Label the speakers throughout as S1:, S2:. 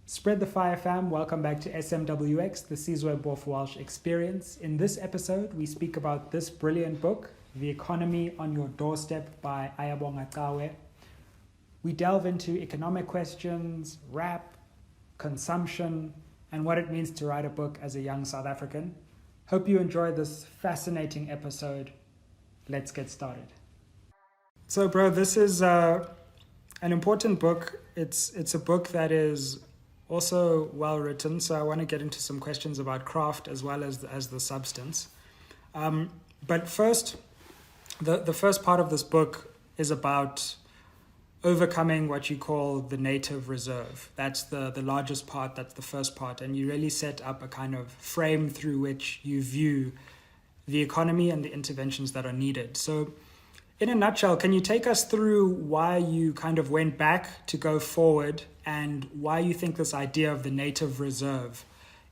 S1: Spread the fire, fam. Welcome back to SMWX, the Sizwe Mpofu-Walsh experience. In this episode, we speak about this brilliant book, The Economy on Your Doorstep by Ayabonga Cawe. We delve into economic questions, rap, consumption, and what it means to write a book as a young South African. Hope you enjoy this fascinating episode. Let's get started. So, bro, this is an important book. It's a book that is also well written, so I want to get into some questions about craft as well as the substance. But first, the first part of this book is about overcoming what you call the native reserve. That's the largest part, that's the first part, and you really set up a kind of frame through which you view the economy and the interventions that are needed. So in a nutshell, can you take us through why you kind of went back to go forward and why you think this idea of the native reserve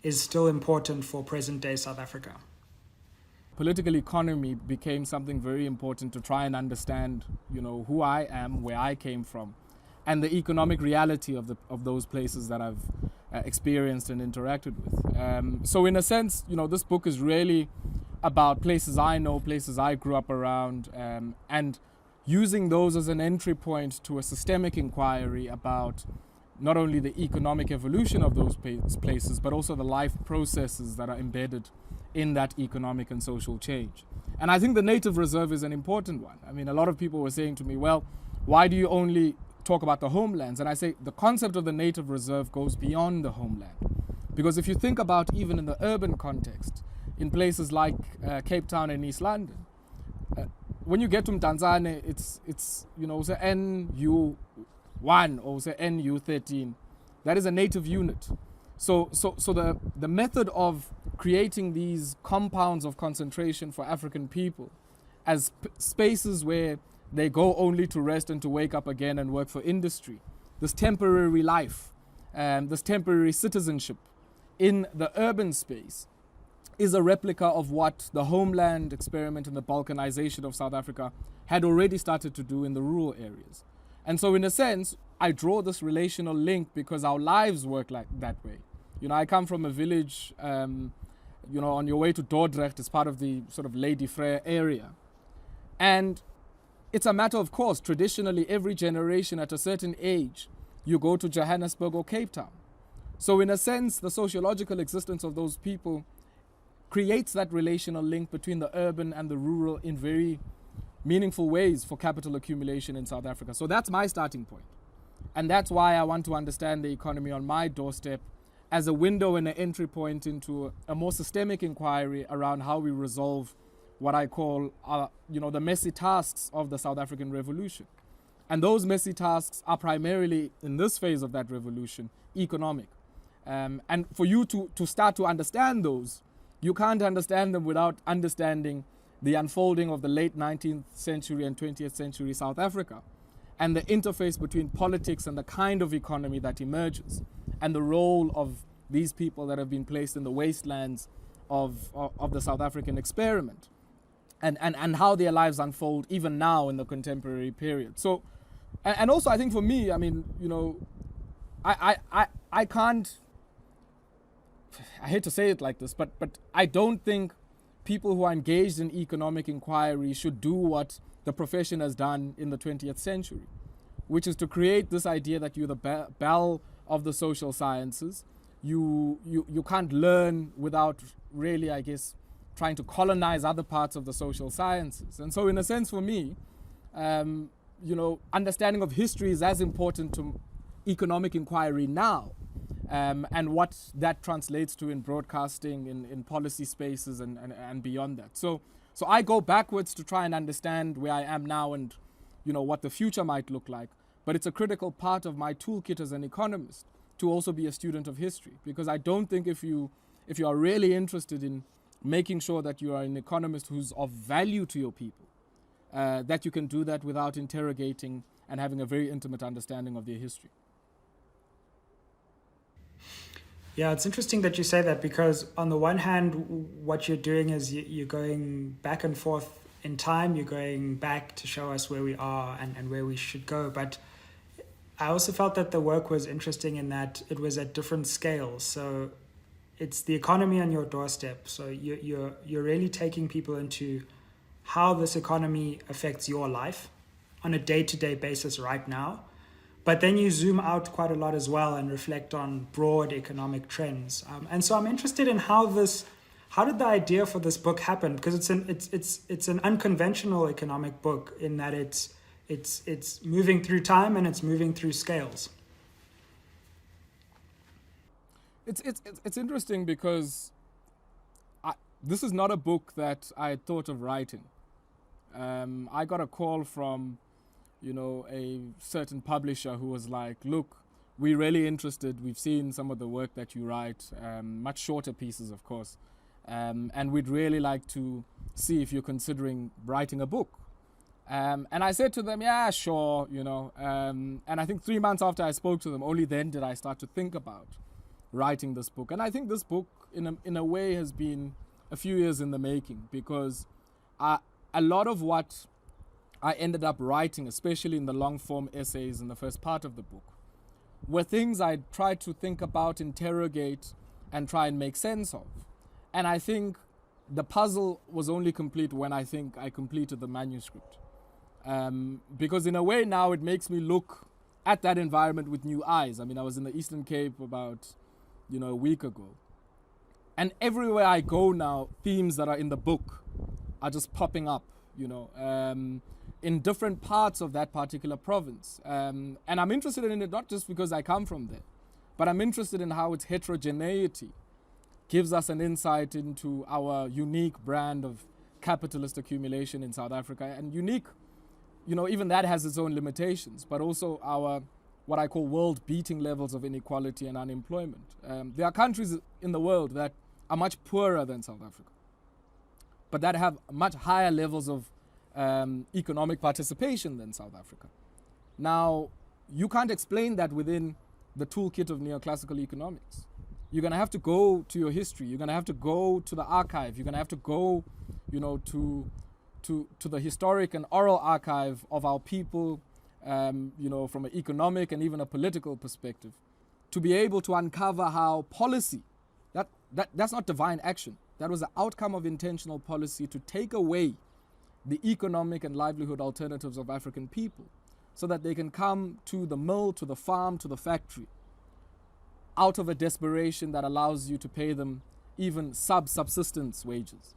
S1: is still important for present-day South Africa?
S2: Political economy became something very important to try and understand, who I am, where I came from, and the economic reality of those places that I've experienced and interacted with. So in a sense, this book is really about places I know, places I grew up around, and using those as an entry point to a systemic inquiry about not only the economic evolution of those places, but also the life processes that are embedded in that economic and social change. And I think the native reserve is an important one. I mean, a lot of people were saying to me, well, why do you only talk about the homelands? And I say the concept of the native reserve goes beyond the homeland. Because if you think about even in the urban context, in places like Cape Town and East London, when you get to Mtanzane, it's say NU1 or say NU13. That is a native unit. So the method of creating these compounds of concentration for African people as spaces where they go only to rest and to wake up again and work for industry, this temporary life, this temporary citizenship in the urban space is a replica of what the homeland experiment and the balkanization of South Africa had already started to do in the rural areas. And so in a sense, I draw this relational link because our lives work like that way. I come from a village, on your way to Dordrecht, it's part of the sort of Lady Frere area. And it's a matter of course, traditionally every generation at a certain age, you go to Johannesburg or Cape Town. So in a sense, the sociological existence of those people creates that relational link between the urban and the rural in very meaningful ways for capital accumulation in South Africa. So that's my starting point. And that's why I want to understand the economy on my doorstep as a window and an entry point into a more systemic inquiry around how we resolve what I call, the messy tasks of the South African Revolution. And those messy tasks are primarily, in this phase of that revolution, economic. And for you to start to understand those, you can't understand them without understanding the unfolding of the late 19th century and 20th century South Africa and the interface between politics and the kind of economy that emerges and the role of these people that have been placed in the wastelands of the South African experiment and how their lives unfold even now in the contemporary period. So, and also I think for me, I mean, I can't, I hate to say it like this, but I don't think people who are engaged in economic inquiry should do what the profession has done in the 20th century, which is to create this idea that you're the belle of the social sciences. You can't learn without really, I guess, trying to colonize other parts of the social sciences. And so in a sense for me, understanding of history is as important to economic inquiry now. And what that translates to in broadcasting, in policy spaces and beyond that. So I go backwards to try and understand where I am now and what the future might look like. But it's a critical part of my toolkit as an economist to also be a student of history, because I don't think if you are really interested in making sure that you are an economist who's of value to your people, that you can do that without interrogating and having a very intimate understanding of their history.
S1: Yeah, it's interesting that you say that, because on the one hand, what you're doing is you're going back and forth in time, you're going back to show us where we are and where we should go. But I also felt that the work was interesting in that it was at different scales. So it's the economy on your doorstep. So you're really taking people into how this economy affects your life on a day-to-day basis right now. But then you zoom out quite a lot as well and reflect on broad economic trends. And so I'm interested in how did the idea for this book happen? Because it's an unconventional economic book in that it's moving through time and it's moving through scales.
S2: It's interesting because this is not a book that I had thought of writing. I got a call from, a certain publisher who was like, look, we're really interested. We've seen some of the work that you write, much shorter pieces, of course. And we'd really like to see if you're considering writing a book. And I said to them, yeah, sure, And I think 3 months after I spoke to them, only then did I start to think about writing this book. And I think this book, in a way, has been a few years in the making, because a lot of what I ended up writing, especially in the long-form essays in the first part of the book, were things I tried to think about, interrogate, and try and make sense of. And I think the puzzle was only complete when I think I completed the manuscript. Because in a way now it makes me look at that environment with new eyes. I mean, I was in the Eastern Cape about, a week ago. And everywhere I go now, themes that are in the book are just popping up, in different parts of that particular province. And I'm interested in it not just because I come from there, but I'm interested in how its heterogeneity gives us an insight into our unique brand of capitalist accumulation in South Africa. And unique, even that has its own limitations, but also our, what I call world-beating levels of inequality and unemployment. There are countries in the world that are much poorer than South Africa, but that have much higher levels of economic participation than South Africa. Now, you can't explain that within the toolkit of neoclassical economics. You're going to have to go to your history. You're going to have to go to the archive. You're going to have to go, to the historic and oral archive of our people, from an economic and even a political perspective, to be able to uncover how policy, that's not divine action. That was the outcome of intentional policy to take away the economic and livelihood alternatives of African people so that they can come to the mill, to the farm, to the factory, out of a desperation that allows you to pay them even subsistence wages.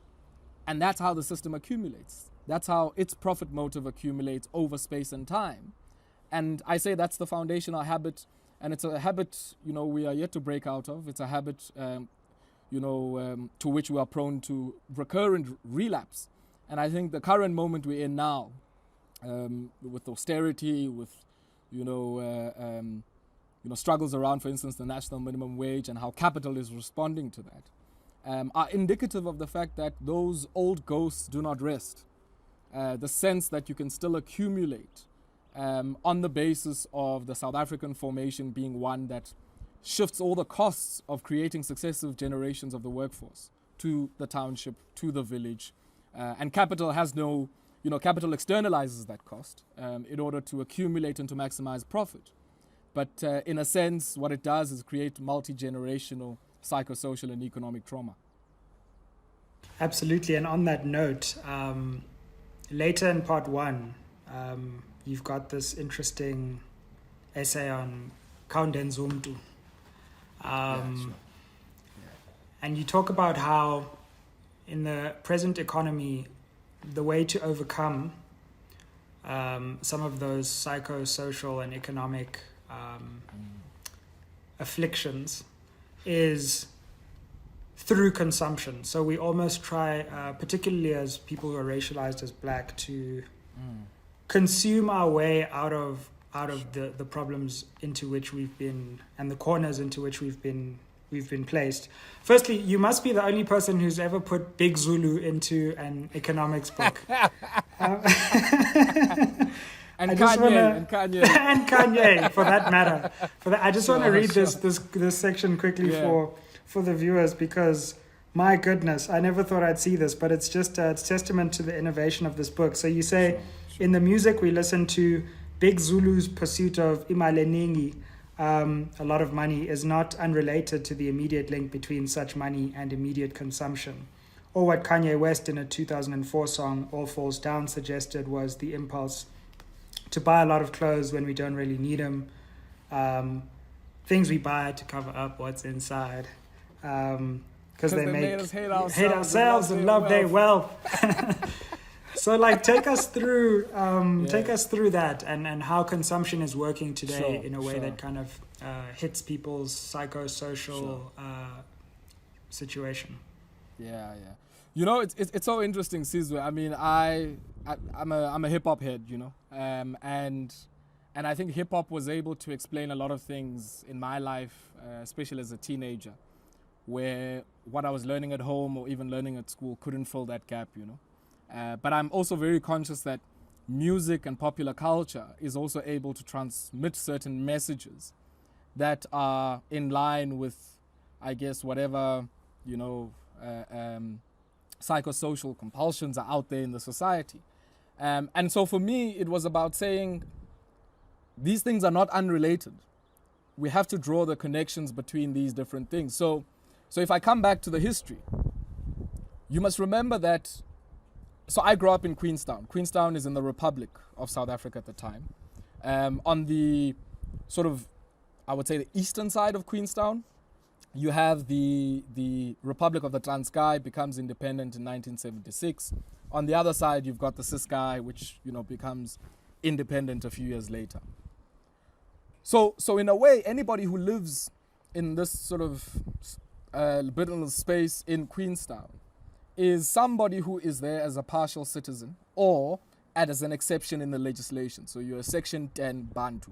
S2: And that's how the system accumulates. That's how its profit motive accumulates over space and time. And I say that's the foundational habit, and it's a habit, we are yet to break out of. It's a habit, to which we are prone to recurrent relapse. And I think the current moment we're in now, with austerity, with, struggles around, for instance, the national minimum wage and how capital is responding to that, are indicative of the fact that those old ghosts do not rest. The sense that you can still accumulate on the basis of the South African formation being one that shifts all the costs of creating successive generations of the workforce to the township, to the village. And capital has no, capital externalizes that cost in order to accumulate and to maximize profit. But in a sense, what it does is create multi-generational psychosocial and economic trauma.
S1: Absolutely. And on that note, later in part 1, you've got this interesting essay on Kaundenzumtu.
S2: Sure.
S1: And you talk about how in the present economy, the way to overcome some of those psychosocial and economic afflictions is through consumption. So we almost try, particularly as people who are racialized as black, to consume our way out of the problems into which we've been, and the corners into which we've been placed. Firstly, you must be the only person who's ever put Big Zulu into an economics book.
S2: And Kanye,
S1: and Kanye, for that matter. I just want to read this section quickly for the viewers, because my goodness, I never thought I'd see this, but it's just it's testament to the innovation of this book. So you say, in the music we listen to, Big Zulu's pursuit of imali eningi, a lot of money, is not unrelated to the immediate link between such money and immediate consumption. Or what Kanye West in a 2004 song, All Falls Down, suggested was the impulse to buy a lot of clothes when we don't really need them. Things we buy to cover up what's inside. Because they make
S2: us hate
S1: ourselves and love their wealth. So, like, take us through that and how consumption is working today in a way that kind of hits people's psychosocial situation.
S2: Yeah. You know, it's so interesting, Sizwe. I mean, I'm a hip hop head, you know, and I think hip hop was able to explain a lot of things in my life, especially as a teenager, where what I was learning at home or even learning at school couldn't fill that gap, you know. But I'm also very conscious that music and popular culture is also able to transmit certain messages that are in line with, I guess, whatever, you know, psychosocial compulsions are out there in the society. And so for me, it was about saying these things are not unrelated. We have to draw the connections between these different things. So if I come back to the history, you must remember that. So I grew up in Queenstown. Queenstown is in the Republic of South Africa at the time. On the sort of, I would say, the eastern side of Queenstown, you have the Republic of the Transkei becomes independent in 1976. On the other side, you've got the Ciskei, which, you know, becomes independent a few years later. So in a way, anybody who lives in this sort of liminal space in Queenstown is somebody who is there as a partial citizen or as an exception in the legislation. So you're a Section 10 Bantu.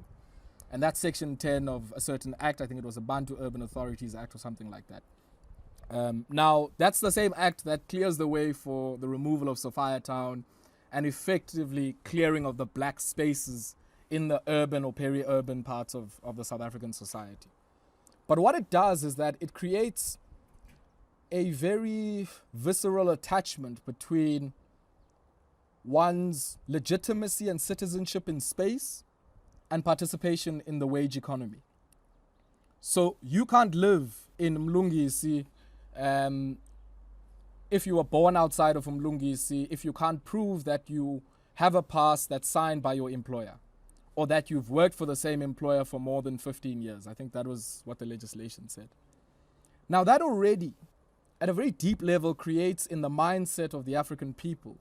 S2: And that's Section 10 of a certain act. I think it was a Bantu Urban Authorities Act or something like that. Now, that's the same act that clears the way for the removal of Sophiatown and effectively clearing of the black spaces in the urban or peri-urban parts of the South African society. But what it does is that it creates a very visceral attachment between one's legitimacy and citizenship in space and participation in the wage economy. So you can't live in Mlungisi if you were born outside of Mlungisi, if you can't prove that you have a pass that's signed by your employer or that you've worked for the same employer for more than 15 years. I think that was what the legislation said. Now that already, at a very deep level, creates in the mindset of the African people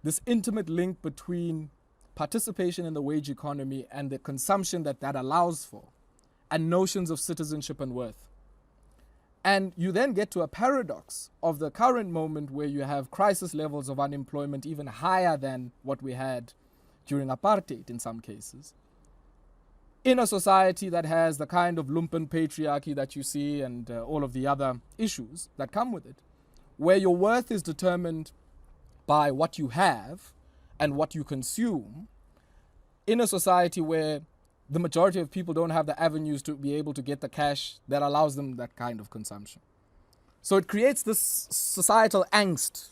S2: this intimate link between participation in the wage economy and the consumption that allows for, and notions of citizenship and worth. And you then get to a paradox of the current moment where you have crisis levels of unemployment even higher than what we had during apartheid in some cases, in a society that has the kind of lumpen patriarchy that you see and all of the other issues that come with it, where your worth is determined by what you have and what you consume, in a society where the majority of people don't have the avenues to be able to get the cash that allows them that kind of consumption. So it creates this societal angst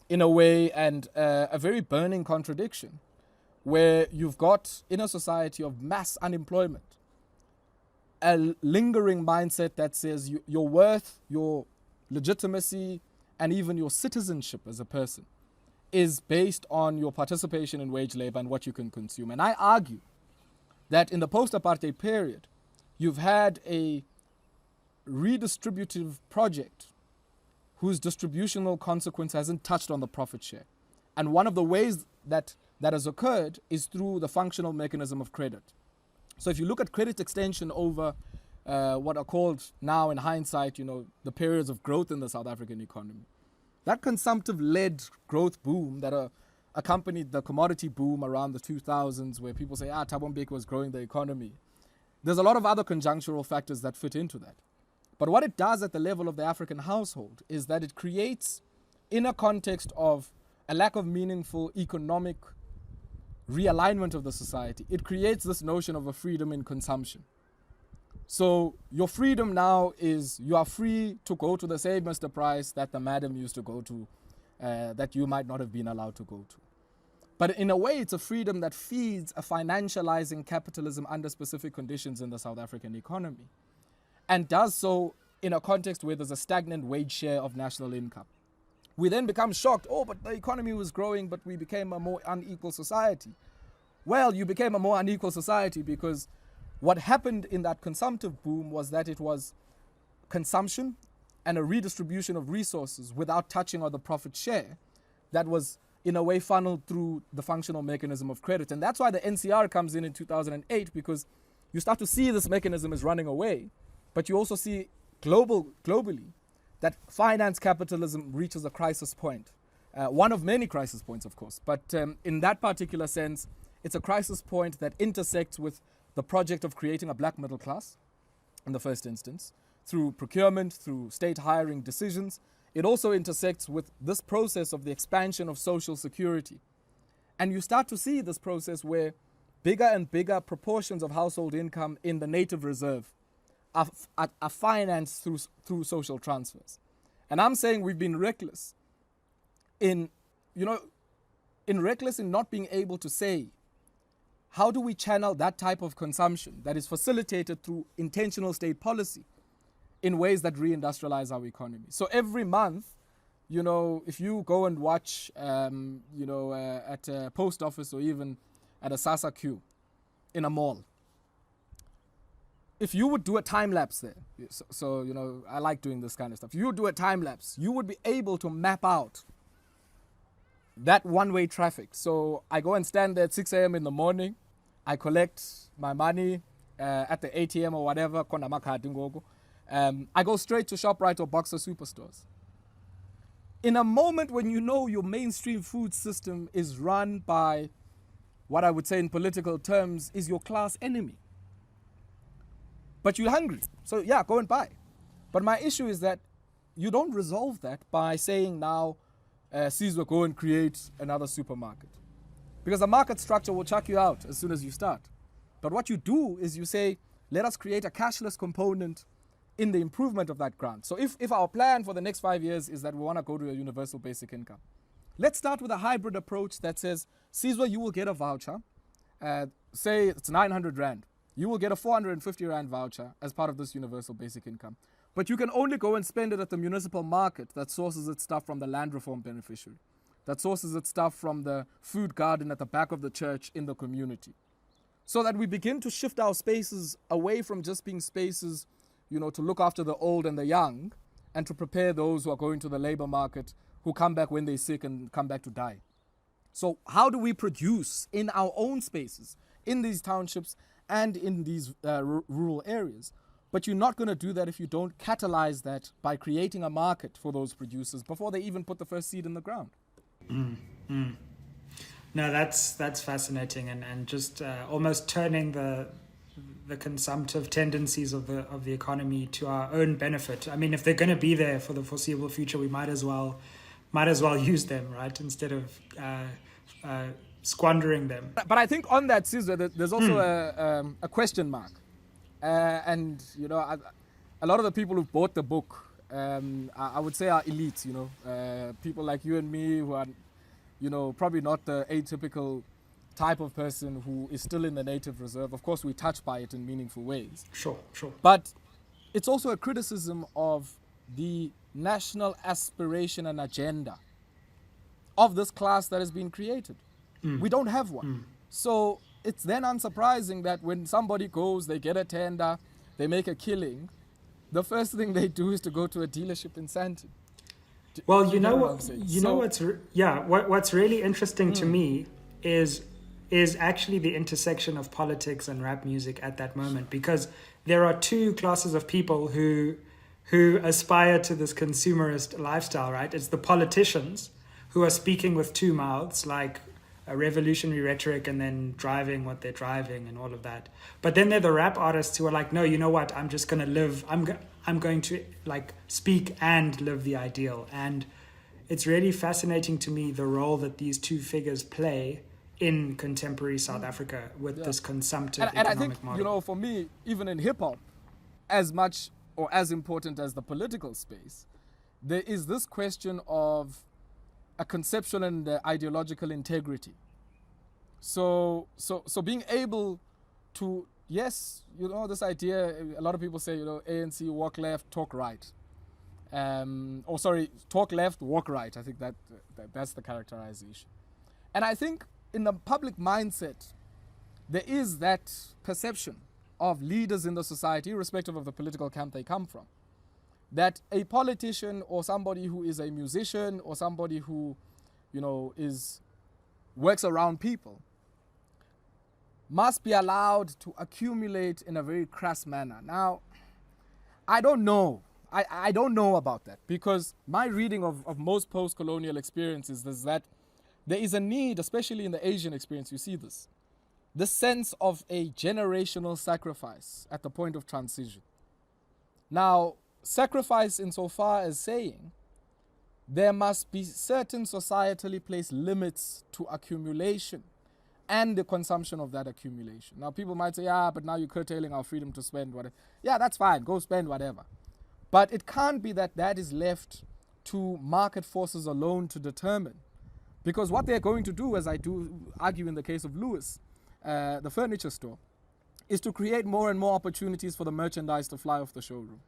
S2: in a way, and a very burning contradiction, where you've got, in a society of mass unemployment, a lingering mindset that says your worth, your legitimacy, and even your citizenship as a person is based on your participation in wage labor and what you can consume. And I argue that in the post-apartheid period, you've had a redistributive project whose distributional consequence hasn't touched on the profit share. And one of the ways that has occurred is through the functional mechanism of credit. So if you look at credit extension over what are called now in hindsight, the periods of growth in the South African economy, that consumptive-led growth boom that accompanied the commodity boom around the 2000s, where people say, Thabo Mbeki was growing the economy. There's a lot of other conjunctural factors that fit into that. But what it does at the level of the African household is that it creates, in a context of a lack of meaningful economic realignment of the society, it creates this notion of a freedom in consumption. So your freedom now is you are free to go to the same Mr. Price that the madam used to go to, that you might not have been allowed to go to. But in a way, it's a freedom that feeds a financializing capitalism under specific conditions in the South African economy, and does so in a context where there's a stagnant wage share of national income. We then become shocked, oh, but the economy was growing, but we became a more unequal society. Well, you became a more unequal society because what happened in that consumptive boom was that it was consumption and a redistribution of resources without touching on the profit share that was in a way funneled through the functional mechanism of credit. And that's why the NCR comes in 2008, because you start to see this mechanism is running away, but you also see globally that finance capitalism reaches a crisis point. One of many crisis points, of course, but in that particular sense, it's a crisis point that intersects with the project of creating a black middle class in the first instance, through procurement, through state hiring decisions. It also intersects with this process of the expansion of social security. And you start to see this process where bigger and bigger proportions of household income in the native reserve are financed through social transfers. And I'm saying we've been reckless in not being able to say, how do we channel that type of consumption that is facilitated through intentional state policy in ways that reindustrialize our economy? So every month, if you go and watch, at a post office or even at a SASA queue in a mall, if you would do a time lapse there, so I like doing this kind of stuff. If you would do a time lapse, you would be able to map out that one-way traffic. So I go and stand there at 6 a.m. in the morning. I collect my money at the ATM or whatever. I go straight to ShopRite or Boxer superstores. In a moment when your mainstream food system is run by what I would say in political terms is your class enemy. But you're hungry, so yeah, go and buy. But my issue is that you don't resolve that by saying now, Sizwe, go and create another supermarket. Because the market structure will chuck you out as soon as you start. But what you do is you say, let us create a cashless component in the improvement of that grant. So if our plan for the next 5 years is that we want to go to a universal basic income, let's start with a hybrid approach that says, Sizwe, you will get a voucher, say it's 900 Rand. You will get a 450 Rand voucher as part of this universal basic income. But you can only go and spend it at the municipal market that sources its stuff from the land reform beneficiary, that sources its stuff from the food garden at the back of the church in the community. So that we begin to shift our spaces away from just being spaces, to look after the old and the young, and to prepare those who are going to the labor market, who come back when they're sick and come back to die. So how do we produce in our own spaces, in these townships and in these rural areas? But you're not going to do that if you don't catalyze that by creating a market for those producers before they even put the first seed in the ground.
S1: No, that's fascinating, and just almost turning the consumptive tendencies of the economy to our own benefit. I mean, if they're going to be there for the foreseeable future, we might as well use them, right? Instead of squandering them.
S2: But I think on that, Sizwe, there's also a question mark. And, a lot of the people who bought the book, I would say are elites, people like you and me who are, probably not the atypical type of person who is still in the native reserve. Of course, we touch by it in meaningful ways.
S1: Sure.
S2: But it's also a criticism of the national aspiration and agenda of this class that has been created. We don't have one. So it's then unsurprising that when somebody goes, they get a tender, they make a killing, the first thing they do is to go to a dealership in Sandton.
S1: Well, what's really interesting to me is actually the intersection of politics and rap music at that moment, because there are two classes of people who aspire to this consumerist lifestyle, right? It's the politicians who are speaking with two mouths, like a revolutionary rhetoric and then driving what they're driving and all of that. But then there are the rap artists who are like, no, you know what? I'm just going to live. I'm going to speak and live the ideal. And it's really fascinating to me the role that these two figures play in contemporary South Africa with this consumptive economic model.
S2: And I think, for me, even in hip hop, as much or as important as the political space, there is this question of a conceptual and ideological integrity So being able to, yes, this idea, a lot of people say, ANC, walk left, talk right. Talk left, walk right. I think that's the characterization. And I think in the public mindset, there is that perception of leaders in the society, irrespective of the political camp they come from, that a politician or somebody who is a musician or somebody who, works around people must be allowed to accumulate in a very crass manner. Now, I don't know. I don't know about that, because my reading of most post-colonial experiences is that there is a need, especially in the Asian experience, you see this sense of a generational sacrifice at the point of transition. Now, sacrifice insofar as saying there must be certain societally placed limits to accumulation and the consumption of that accumulation. Now, people might say, but now you're curtailing our freedom to spend whatever. Yeah, that's fine. Go spend whatever. But it can't be that is left to market forces alone to determine. Because what they're going to do, as I do argue in the case of Lewis, the furniture store, is to create more and more opportunities for the merchandise to fly off the showroom.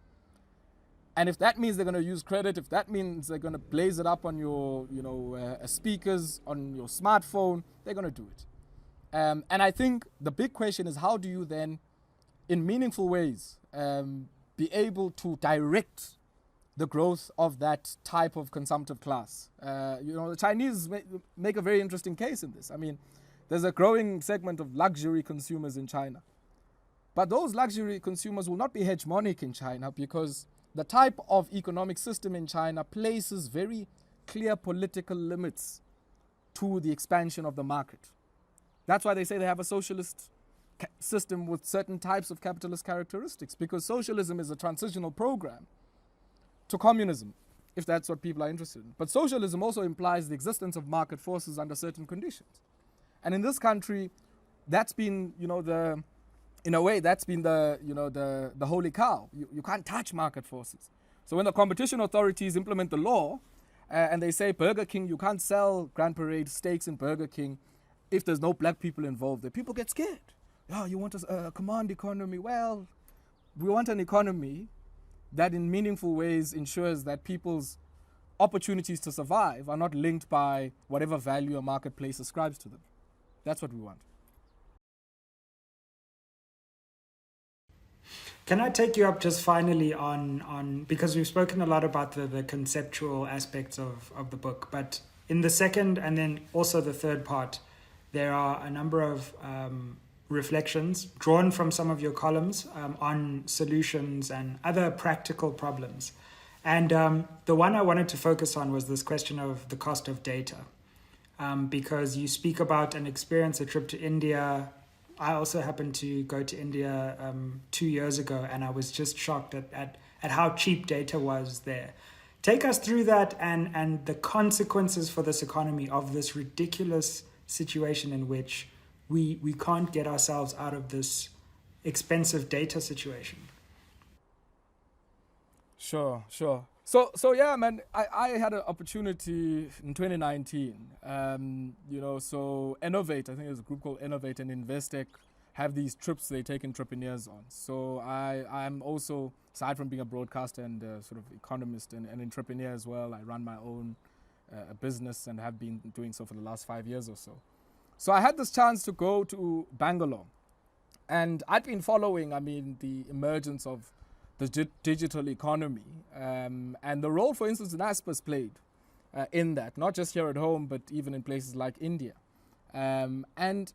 S2: And if that means they're going to use credit, if that means they're going to blaze it up on your, speakers, on your smartphone, they're going to do it. And I think the big question is, how do you then, in meaningful ways, be able to direct the growth of that type of consumptive class? The Chinese make a very interesting case in this. I mean, there's a growing segment of luxury consumers in China. But those luxury consumers will not be hegemonic in China, because the type of economic system in China places very clear political limits to the expansion of the market. That's why they say they have a socialist system with certain types of capitalist characteristics, because socialism is a transitional program to communism, if that's what people are interested in. But socialism also implies the existence of market forces under certain conditions. And in this country, that's been, in a way, that's been the holy cow. You can't touch market forces. So when the competition authorities implement the law and they say, Burger King, you can't sell Grand Parade steaks in Burger King if there's no black people involved, the people get scared. You want a command economy? Well, we want an economy that in meaningful ways ensures that people's opportunities to survive are not linked by whatever value a marketplace ascribes to them. That's what we want.
S1: Can I take you up just finally on because we've spoken a lot about the conceptual aspects of the book, but in the second and then also the third part, there are a number of reflections drawn from some of your columns on solutions and other practical problems. And the one I wanted to focus on was this question of the cost of data, because you speak about an experience, a trip to India. I also happened to go to India 2 years ago, and I was just shocked at how cheap data was there. Take us through that and the consequences for this economy of this ridiculous situation in which we can't get ourselves out of this expensive data situation.
S2: Sure. So yeah, man, I had an opportunity in 2019, so Innovate, I think there's a group called Innovate and Investec, have these trips they take entrepreneurs on. So I'm also, aside from being a broadcaster and sort of economist and an entrepreneur as well, I run my own business and have been doing so for the last 5 years or so. So I had this chance to go to Bangalore, and I'd been following, the emergence of the digital economy and the role, for instance, Naspers played in that, not just here at home, but even in places like India. And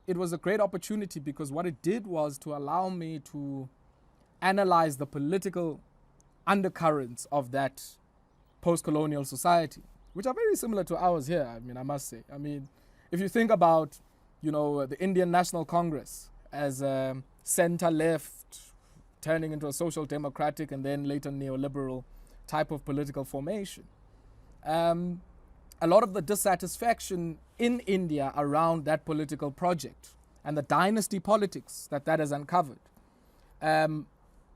S2: it was a great opportunity because what it did was to allow me to analyze the political undercurrents of that post-colonial society, which are very similar to ours here, I must say. If you think about, the Indian National Congress as a center-left, turning into a social democratic and then later neoliberal type of political formation. A lot of the dissatisfaction in India around that political project and the dynasty politics that has uncovered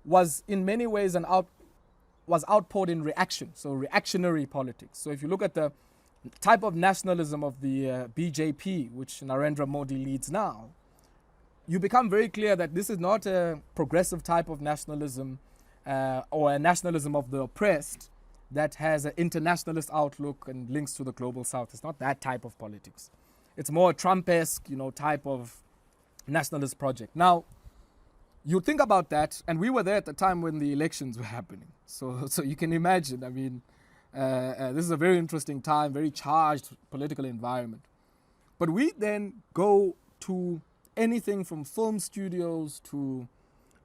S2: was in many ways was outpoured in reaction, so reactionary politics. So if you look at the type of nationalism of the BJP, which Narendra Modi leads now, you become very clear that this is not a progressive type of nationalism or a nationalism of the oppressed that has an internationalist outlook and links to the global south. It's not that type of politics. It's more a Trump-esque, type of nationalist project. Now, you think about that, and we were there at the time when the elections were happening. So you can imagine, this is a very interesting time, very charged political environment. But we then go to anything from film studios to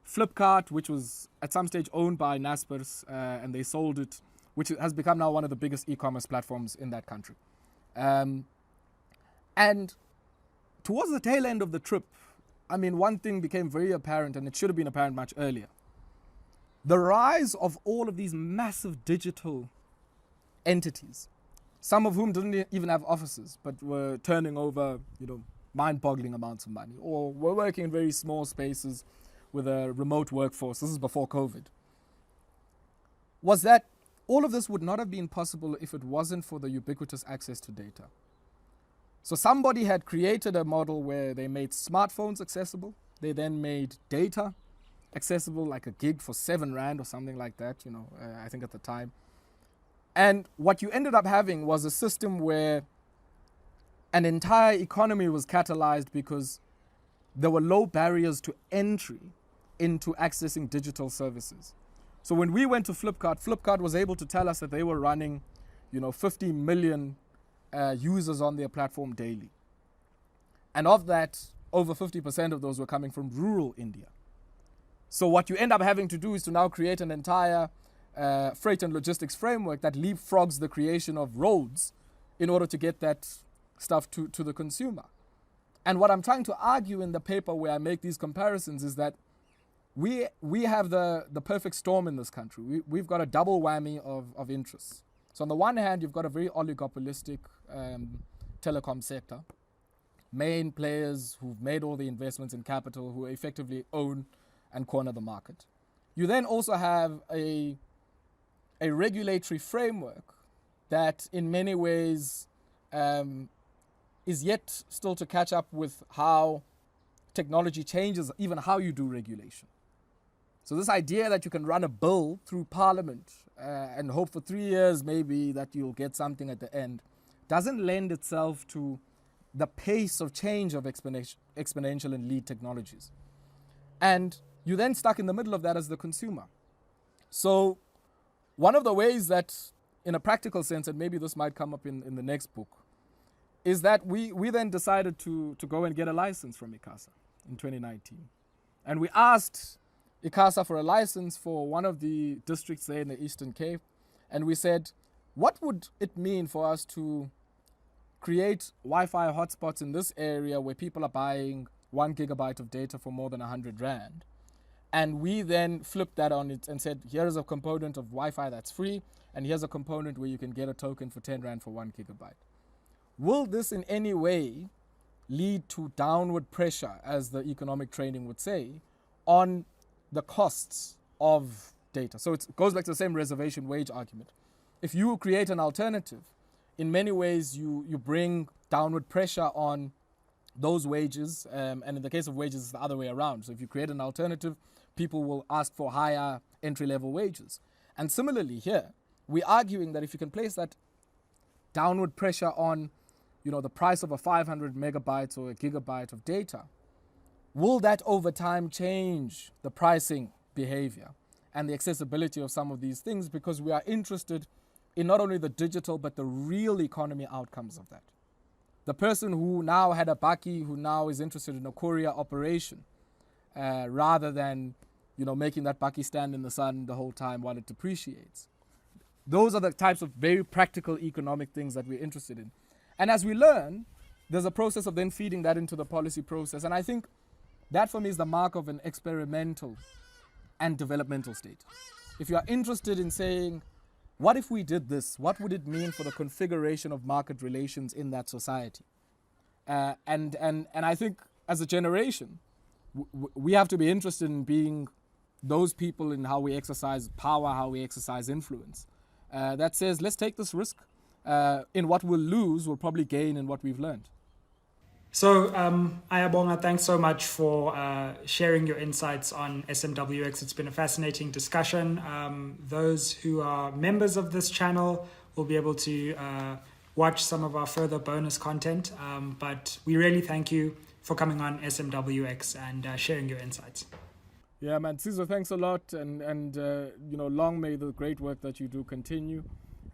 S2: Flipkart, which was at some stage owned by Naspers, and they sold it, which has become now one of the biggest e-commerce platforms in that country. And towards the tail end of the trip, one thing became very apparent, and it should have been apparent much earlier. The rise of all of these massive digital entities, some of whom didn't even have offices, but were turning over, mind-boggling amounts of money, or were working in very small spaces with a remote workforce. This is before COVID. Was that all of this would not have been possible if it wasn't for the ubiquitous access to data. So somebody had created a model where they made smartphones accessible. They then made data accessible, like a gig for 7 Rand or something like that, I think at the time. And what you ended up having was a system where an entire economy was catalyzed because there were low barriers to entry into accessing digital services. So when we went to Flipkart was able to tell us that they were running, 50 million users on their platform daily. And of that, over 50% of those were coming from rural India. So what you end up having to do is to now create an entire freight and logistics framework that leapfrogs the creation of roads in order to get that stuff to the consumer. And what I'm trying to argue in the paper where I make these comparisons is that we have the perfect storm in this country. We've got a double whammy of interests. So on the one hand, you've got a very oligopolistic telecom sector, main players who've made all the investments in capital, who effectively own and corner the market. You then also have a regulatory framework that in many ways is yet still to catch up with how technology changes, even how you do regulation. So this idea that you can run a bill through Parliament and hope for 3 years maybe that you'll get something at the end doesn't lend itself to the pace of change of exponential and lead technologies. And you're then stuck in the middle of that as the consumer. So one of the ways that, in a practical sense, and maybe this might come up in the next book, is that we then decided to go and get a license from ICASA in 2019. And we asked ICASA for a license for one of the districts there in the Eastern Cape. And we said, what would it mean for us to create Wi-Fi hotspots in this area where people are buying 1 gigabyte of data for more than 100 Rand? And we then flipped that on it and said, here's a component of Wi-Fi that's free, and here's a component where you can get a token for 10 Rand for 1 gigabyte. Will this in any way lead to downward pressure, as the economic training would say, on the costs of data? So it goes back to the same reservation wage argument. If you create an alternative, in many ways you bring downward pressure on those wages, and in the case of wages, it's the other way around. So if you create an alternative, people will ask for higher entry-level wages. And similarly here, we're arguing that if you can place that downward pressure on the price of a 500 megabytes or a gigabyte of data, will that over time change the pricing behavior and the accessibility of some of these things? Because we are interested in not only the digital, but the real economy outcomes of that. The person who now had a bakkie, who now is interested in a courier operation, rather than making that bakkie stand in the sun the whole time while it depreciates. Those are the types of very practical economic things that we're interested in. And as we learn, there's a process of then feeding that into the policy process. And I think that for me is the mark of an experimental and developmental state. If you are interested in saying, what if we did this? What would it mean for the configuration of market relations in that society? And I think as a generation, we have to be interested in being those people in how we exercise power, how we exercise influence. That says, let's take this risk. in what we'll lose, we'll probably gain in what we've learned.
S1: So, Ayabonga, thanks so much for sharing your insights on SMWX. It's been a fascinating discussion. Those who are members of this channel will be able to watch some of our further bonus content. But we really thank you for coming on SMWX and sharing your insights.
S2: Yeah, man, Sizwe, thanks a lot, and long may the great work that you do continue.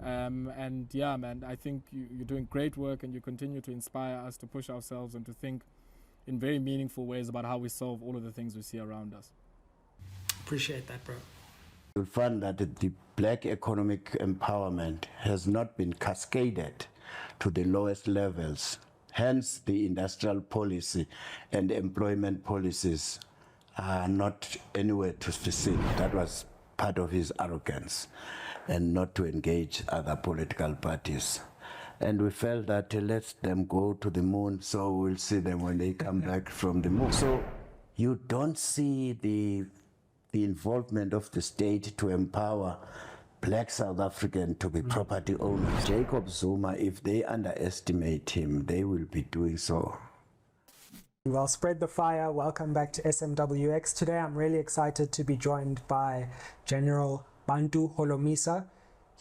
S2: And yeah, man, I think you're doing great work, and you continue to inspire us to push ourselves and to think in very meaningful ways about how we solve all of the things we see around us.
S1: Appreciate that, bro.
S3: You'll find that the black economic empowerment has not been cascaded to the lowest levels. Hence, the industrial policy and employment policies are not anywhere to be seen. That was part of his arrogance, and not to engage other political parties. And we felt that let them go to the moon, so we'll see them when they come back from the moon. So you don't see the involvement of the state to empower black South African to be property owners. Jacob Zuma, if they underestimate him, they will be doing so.
S1: Well, spread the fire. Welcome back to SMWX. Today I'm really excited to be joined by General Bantu Holomisa.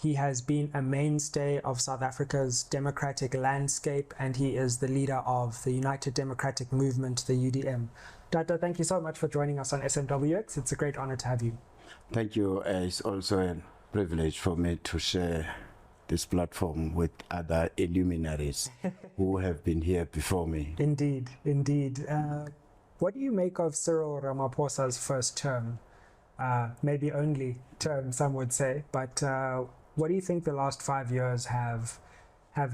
S1: He has been a mainstay of South Africa's democratic landscape, and he is the leader of the United Democratic Movement, the UDM. Tata, thank you so much for joining us on SMWX. It's a great honor to have you.
S3: Thank you. It's also a privilege for me to share this platform with other illuminaries who have been here before me.
S1: Indeed, indeed. What do you make of Cyril Ramaphosa's first term? Maybe only term, some would say, but what do you think the last 5 years have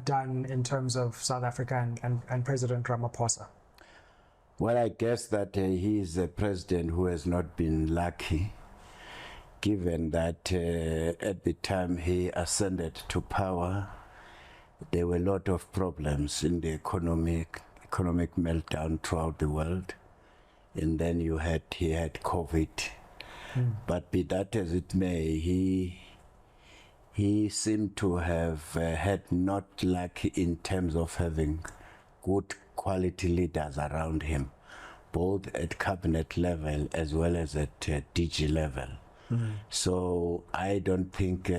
S1: done in terms of South Africa and President Ramaphosa?
S3: Well, I guess that he is a president who has not been lucky, given that at the time he ascended to power, there were a lot of problems in the economic meltdown throughout the world. And then he had COVID. But be that as it may, he seemed to have had not luck in terms of having good quality leaders around him, both at cabinet level as well as at DG level. So I don't think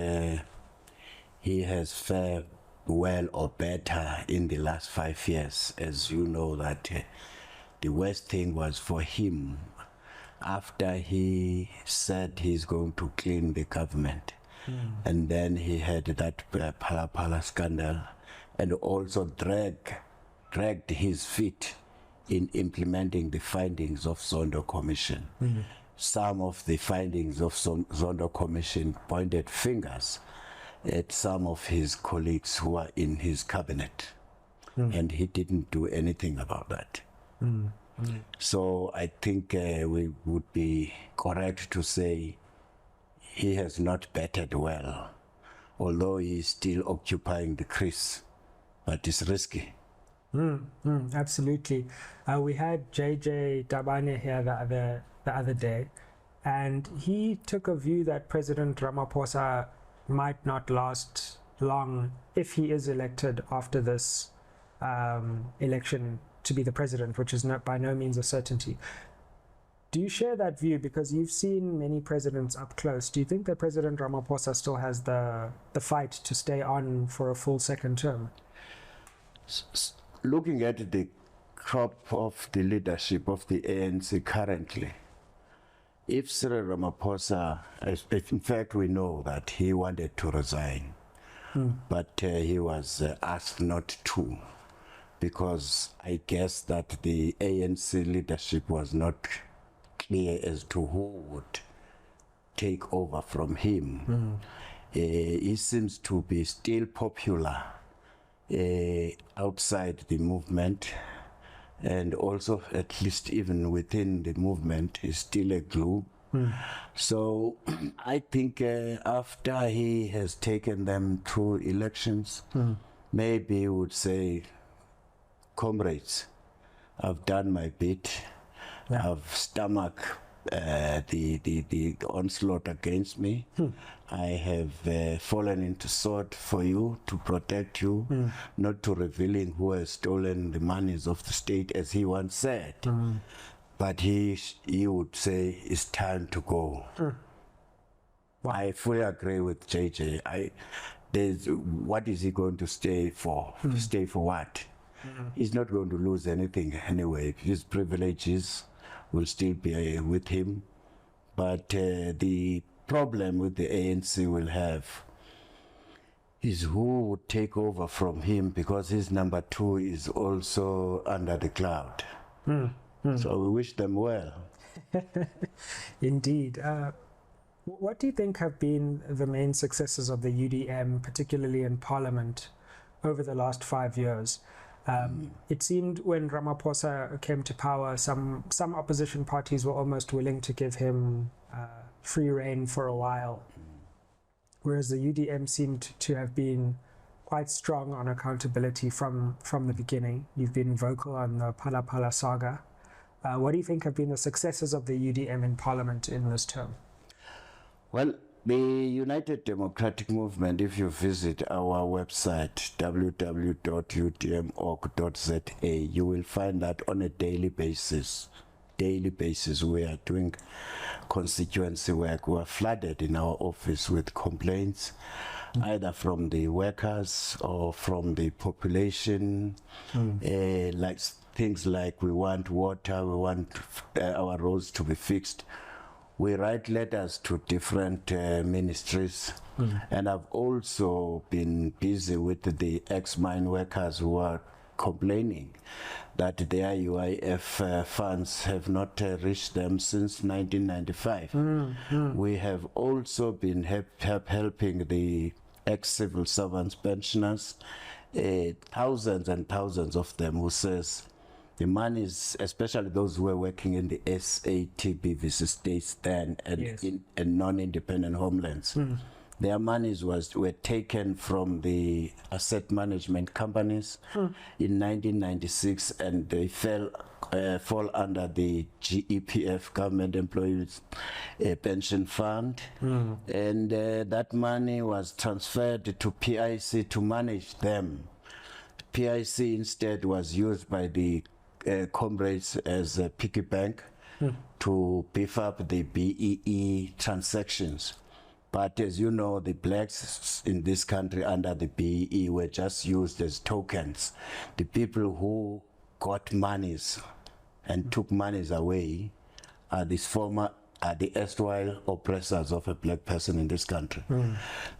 S3: he has fared well or better in the last 5 years. As you know, that the worst thing was for him after he said he's going to clean the government. And then he had that Phala scandal, and also dragged his feet in implementing the findings of Zondo Commission. Some of the findings of Zondo Commission pointed fingers at some of his colleagues who are in his cabinet, and he didn't do anything about that. So I think we would be correct to say he has not batted well, although he is still occupying the crease, but it's risky.
S1: Absolutely. We had JJ Dabane here the other day, and he took a view that President Ramaphosa might not last long if he is elected after this election to be the president, which is by no means a certainty. Do you share that view? Because you've seen many presidents up close. Do you think that President Ramaphosa still has the fight to stay on for a full second term?
S3: Looking at the crop of the leadership of the ANC currently, if Cyril Ramaphosa, if in fact we know that he wanted to resign, but he was asked not to, because I guess that the ANC leadership was not clear as to who would take over from him. He seems to be still popular outside the movement, and also at least even within the movement is still a glue. So I think after he has taken them through elections, maybe he would say, comrades, I've done my bit. I've stomached the onslaught against me. I have fallen into sword for you, to protect you, not to revealing who has stolen the monies of the state, as he once said. But he would say it's time to go.
S1: Wow.
S3: I fully agree with JJ. What is he going to stay for? Stay for what? He's not going to lose anything anyway. His privileges will still be with him. But the problem with the ANC will have is who would take over from him, because his number 2 is also under the cloud. So we wish them well.
S1: Indeed. What do you think have been the main successes of the UDM, particularly in Parliament, over the last 5 years? It seemed when Ramaphosa came to power, some opposition parties were almost willing to give him free rein for a while, whereas the UDM seemed to have been quite strong on accountability from the beginning. You've been vocal on the Phala Phala saga. What do you think have been the successes of the UDM in Parliament in this term?
S3: Well, the United Democratic Movement, if you visit our website, www.udm.org.za, you will find that on a daily basis, we are doing constituency work. We are flooded in our office with complaints, either from the workers or from the population, like things like we want water, we want our roads to be fixed. We write letters to different ministries, and I've also been busy with the ex-mine workers who are complaining that their UIF funds have not reached them since 1995. We have also been helping the ex-civil servants, pensioners, thousands and thousands of them, who says the monies, especially those who were working in the SATBVC states then and in non-independent homelands, their monies were taken from the asset management companies in 1996, and they fall under the GEPF, Government Employees Pension Fund, and that money was transferred to PIC to manage them. PIC instead was used by the comrades as a piggy bank to beef up the BEE transactions. But as you know, the blacks in this country under the BEE were just used as tokens. The people who got monies and took monies away are the erstwhile oppressors of a black person in this country.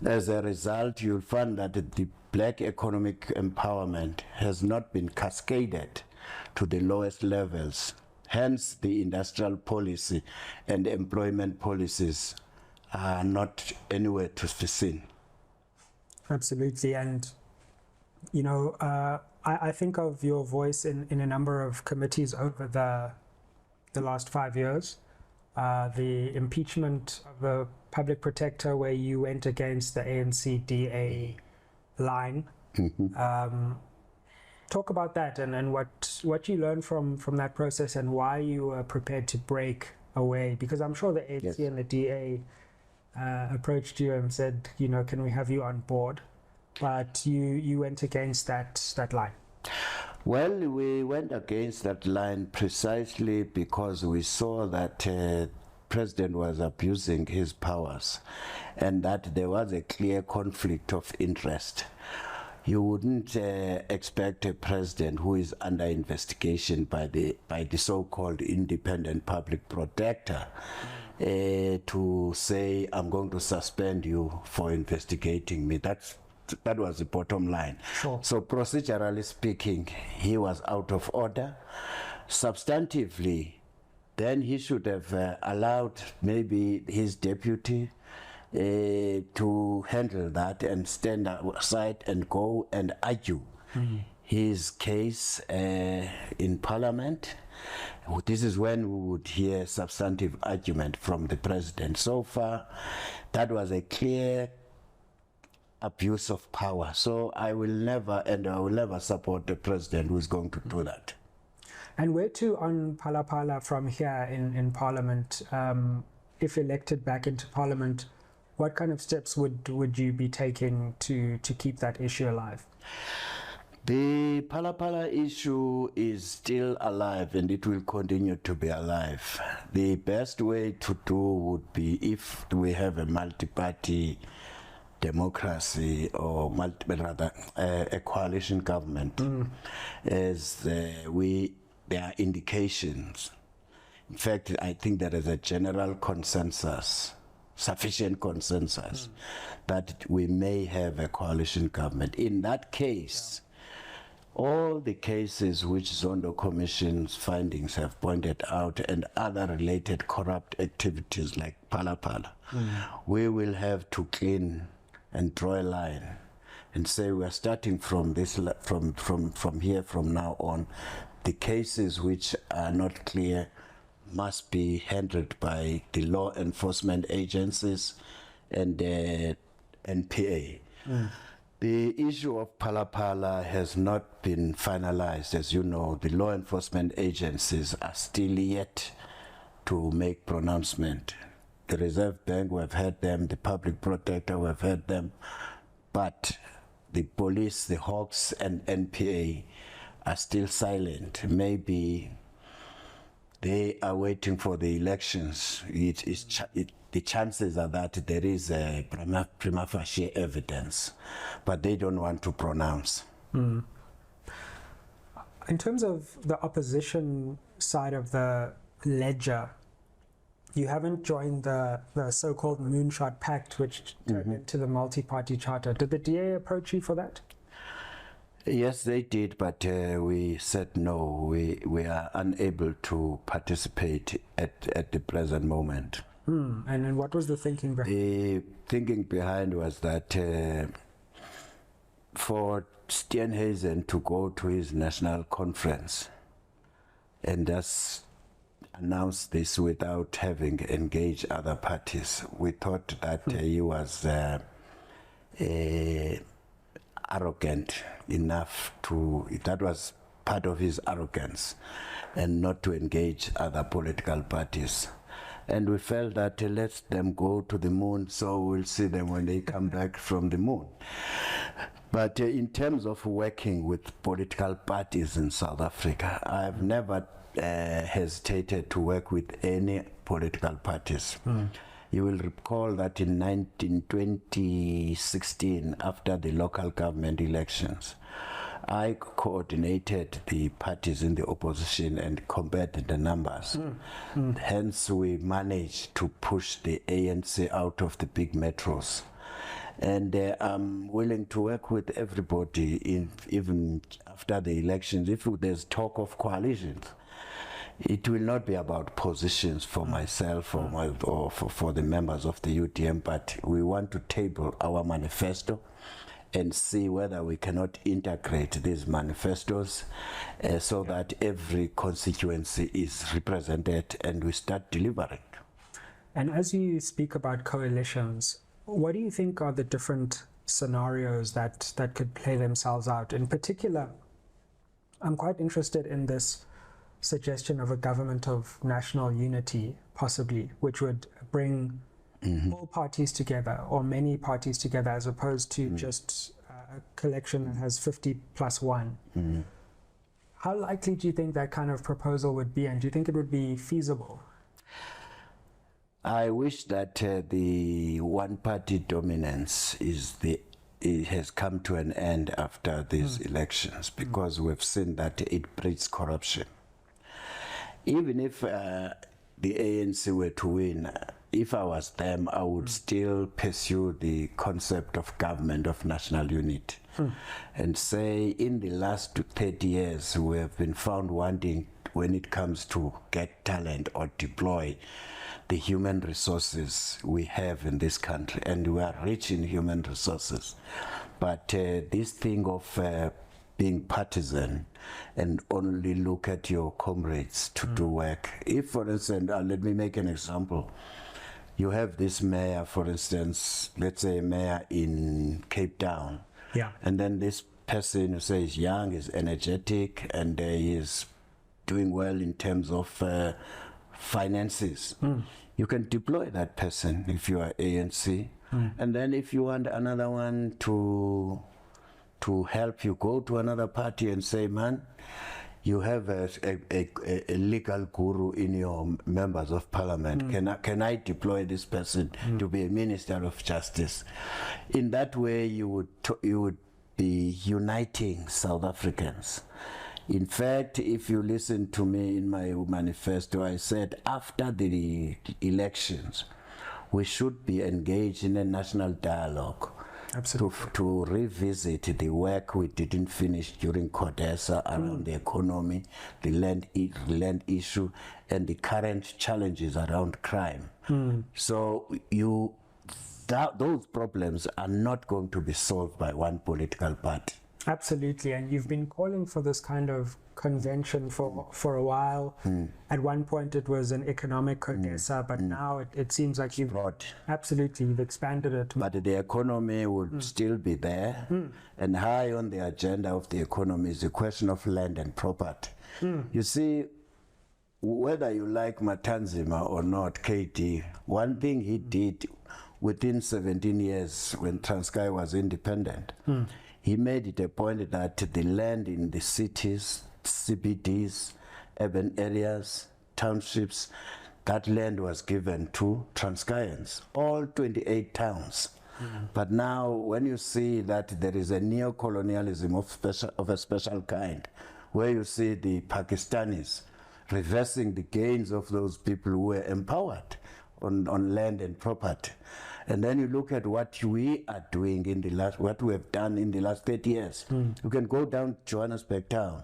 S3: As a result, you'll find that the black economic empowerment has not been cascaded to the lowest levels. Hence, the industrial policy and employment policies are not anywhere to be seen.
S1: Absolutely. And, you know, I think of your voice in a number of committees over the last 5 years. The impeachment of the public protector, where you went against the ANC-DA line. Talk about that and what you learned from that process, and why you were prepared to break away, because I'm sure the ANC and the DA approached you and said, you know, can we have you on board? But you went against that line.
S3: Well, we went against that line precisely because we saw that President was abusing his powers and that there was a clear conflict of interest. You wouldn't expect a president who is under investigation by the so-called independent public protector to say, I'm going to suspend you for investigating me. That was the bottom line.
S1: Sure.
S3: So procedurally speaking, he was out of order. Substantively, then he should have allowed maybe his deputy to handle that and stand aside and go and argue his case in Parliament. This is when we would hear substantive argument from the president. So far, that was a clear abuse of power. So I will never support the president who is going to do that.
S1: And where to on Phala from here in Parliament? If elected back into Parliament, what kind of steps would you be taking to keep that issue alive?
S3: The Phala issue is still alive and it will continue to be alive. The best way to do would be if we have a multi-party democracy or a coalition government, as there are indications. In fact, I think there is a general consensus, sufficient consensus, that we may have a coalition government. In that case, all the cases which Zondo Commission's findings have pointed out and other related corrupt activities like Phala, we will have to clean and draw a line and say we are starting from this, from here, from now on. The cases which are not clear must be handled by the law enforcement agencies and the NPA. The issue of Phala has not been finalized. As you know, the law enforcement agencies are still yet to make pronouncement. The Reserve Bank, we have heard them, the Public Protector, we have heard them, but the police, the Hawks and NPA are still silent. Maybe they are waiting for the elections. The chances are that there is a prima facie evidence, but they don't want to pronounce.
S1: In terms of the opposition side of the ledger, you haven't joined the so-called Moonshot Pact, which turned into the multi-party charter. Did the DA approach you for that?
S3: Yes, they did, but we said no. We are unable to participate at the present moment.
S1: And what was the thinking behind?
S3: The thinking behind was that for Steenhuisen to go to his national conference and just announce this without having engaged other parties, we thought that he was arrogant enough that was part of his arrogance, and not to engage other political parties. And we felt that let them go to the moon, so we'll see them when they come back from the moon. But in terms of working with political parties in South Africa, I've never hesitated to work with any political parties. You will recall that in 2016, after the local government elections, I coordinated the parties in the opposition and compared the numbers. Hence, we managed to push the ANC out of the big metros. And I'm willing to work with everybody, even after the elections. If there's talk of coalitions, it will not be about positions for myself or for the members of the UTM, but we want to table our manifesto and see whether we cannot integrate these manifestos so that every constituency is represented and we start delivering.
S1: And as you speak about coalitions, what do you think are the different scenarios that could play themselves out? In particular, I'm quite interested in this suggestion of a government of national unity, possibly, which would bring all parties together or many parties together, as opposed to just a collection that has 50 plus one. How likely do you think that kind of proposal would be, and do you think it would be feasible?
S3: I wish that the one-party dominance it has come to an end after these elections, because we've seen that it breeds corruption. Even if the ANC were to win, if I was them, I would still pursue the concept of government of national unity and say in the last 30 years we have been found wanting, when it comes to get talent or deploy the human resources we have in this country, and we are rich in human resources. But this thing of being partisan and only look at your comrades to do work. If, for instance, let me make an example. You have this mayor, for instance, let's say a mayor in Cape Town.
S1: Yeah.
S3: And then this person who says young, is energetic, and he is doing well in terms of finances. You can deploy that person if you are ANC. And then if you want another one to help you, go to another party and say, man, you have a legal guru in your members of parliament. Can I deploy this person to be a minister of justice? In that way, you would be uniting South Africans. In fact, if you listen to me in my manifesto, I said after the elections, we should be engaged in a national dialogue.
S1: Absolutely.
S3: To revisit the work we didn't finish during CODESA around the economy, the land issue, and the current challenges around crime. So those problems are not going to be solved by one political party.
S1: Absolutely, and you've been calling for this kind of convention for a while. At one point it was an economic CODESA, but now it seems like you've expanded it.
S3: But the economy would still be there, and high on the agenda of the economy is the question of land and property. You see, whether you like Matanzima or not, KD, one thing he did within 17 years when Transkei was independent, he made it a point that the land in the cities, CBDs, urban areas, townships, that land was given to Transkeians, all 28 towns. But now when you see that there is a neo-colonialism of a special kind, where you see the Pakistanis reversing the gains of those people who were empowered on land and property. And then you look at what we are doing what we have done in the last 30 years. You can go down Johannesburg town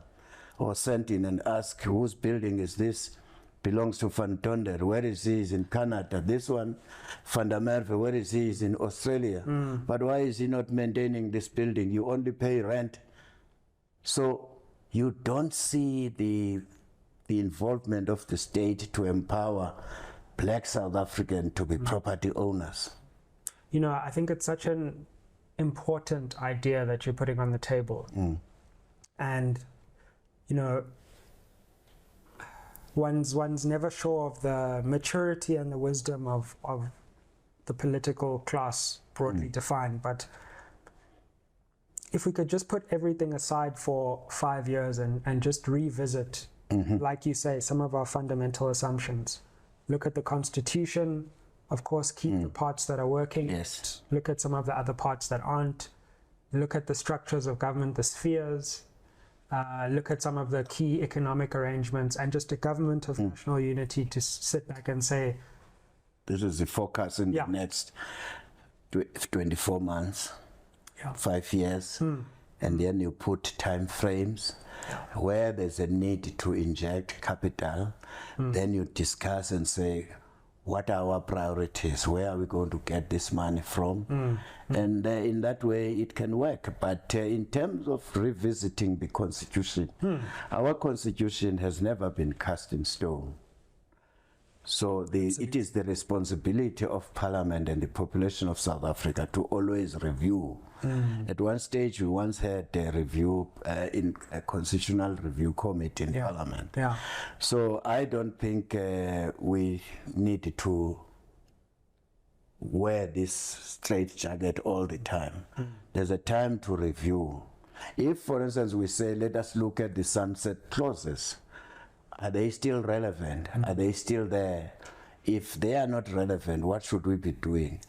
S3: or Sentin and ask whose building is this? Belongs to Van Tonder. Where is he? He's in Canada. This one, Van der Merwe, where is he? He's in Australia. But why is he not maintaining this building? You only pay rent. So you don't see the involvement of the state to empower black South Africans to be property owners.
S1: You know, I think it's such an important idea that you're putting on the table. And, you know, one's never sure of the maturity and the wisdom of the political class broadly defined. But if we could just put everything aside for 5 years and just revisit, like you say, some of our fundamental assumptions. Look at the Constitution, of course, keep the parts that are working.
S3: Yes.
S1: Look at some of the other parts that aren't. Look at the structures of government, the spheres. Look at some of the key economic arrangements, and just a government of national unity to sit back and say,
S3: this is the focus in the next 24 months, 5 years. And then you put time frames where there's a need to inject capital. Then you discuss and say, what are our priorities? Where are we going to get this money from? And in that way, it can work. But in terms of revisiting the Constitution, our Constitution has never been cast in stone. So it is the responsibility of Parliament and the population of South Africa to always review. At one stage, we once had a review in a constitutional review committee in Parliament. So I don't think we need to wear this straitjacket all the time. There's a time to review. If, for instance, we say, let us look at the sunset clauses. Are they still relevant? Are they still there? If they are not relevant, what should we be doing?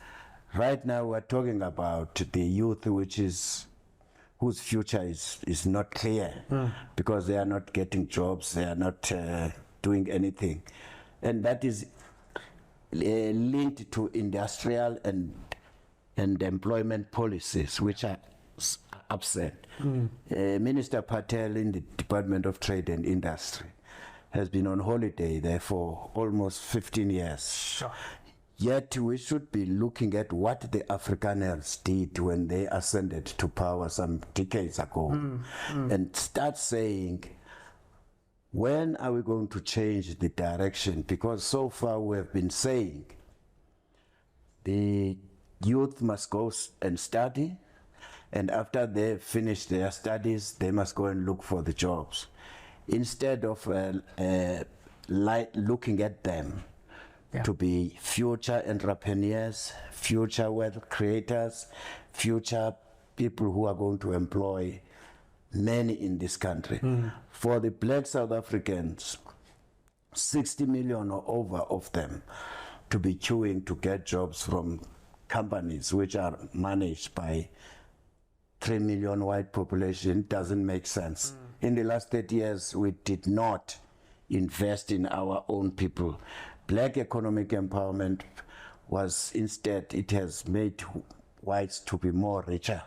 S3: Right now, we're talking about the youth, whose future is not clear because they are not getting jobs, they are not doing anything. And that is linked to industrial and employment policies, which are absent. Minister Patel in the Department of Trade and Industry has been on holiday there for almost 15 years.
S1: Sure.
S3: Yet we should be looking at what the Afrikaners did when they ascended to power some decades ago and start saying, when are we going to change the direction? Because so far we have been saying the youth must go and study, and after they finish their studies, they must go and look for the jobs. instead of looking at them to be future entrepreneurs, future wealth creators, future people who are going to employ many in this country. For the black South Africans, 60 million or over of them to be queuing to get jobs from companies which are managed by 3 million white population doesn't make sense. In the last 30 years, we did not invest in our own people. Black economic empowerment was instead, it has made whites to be more richer.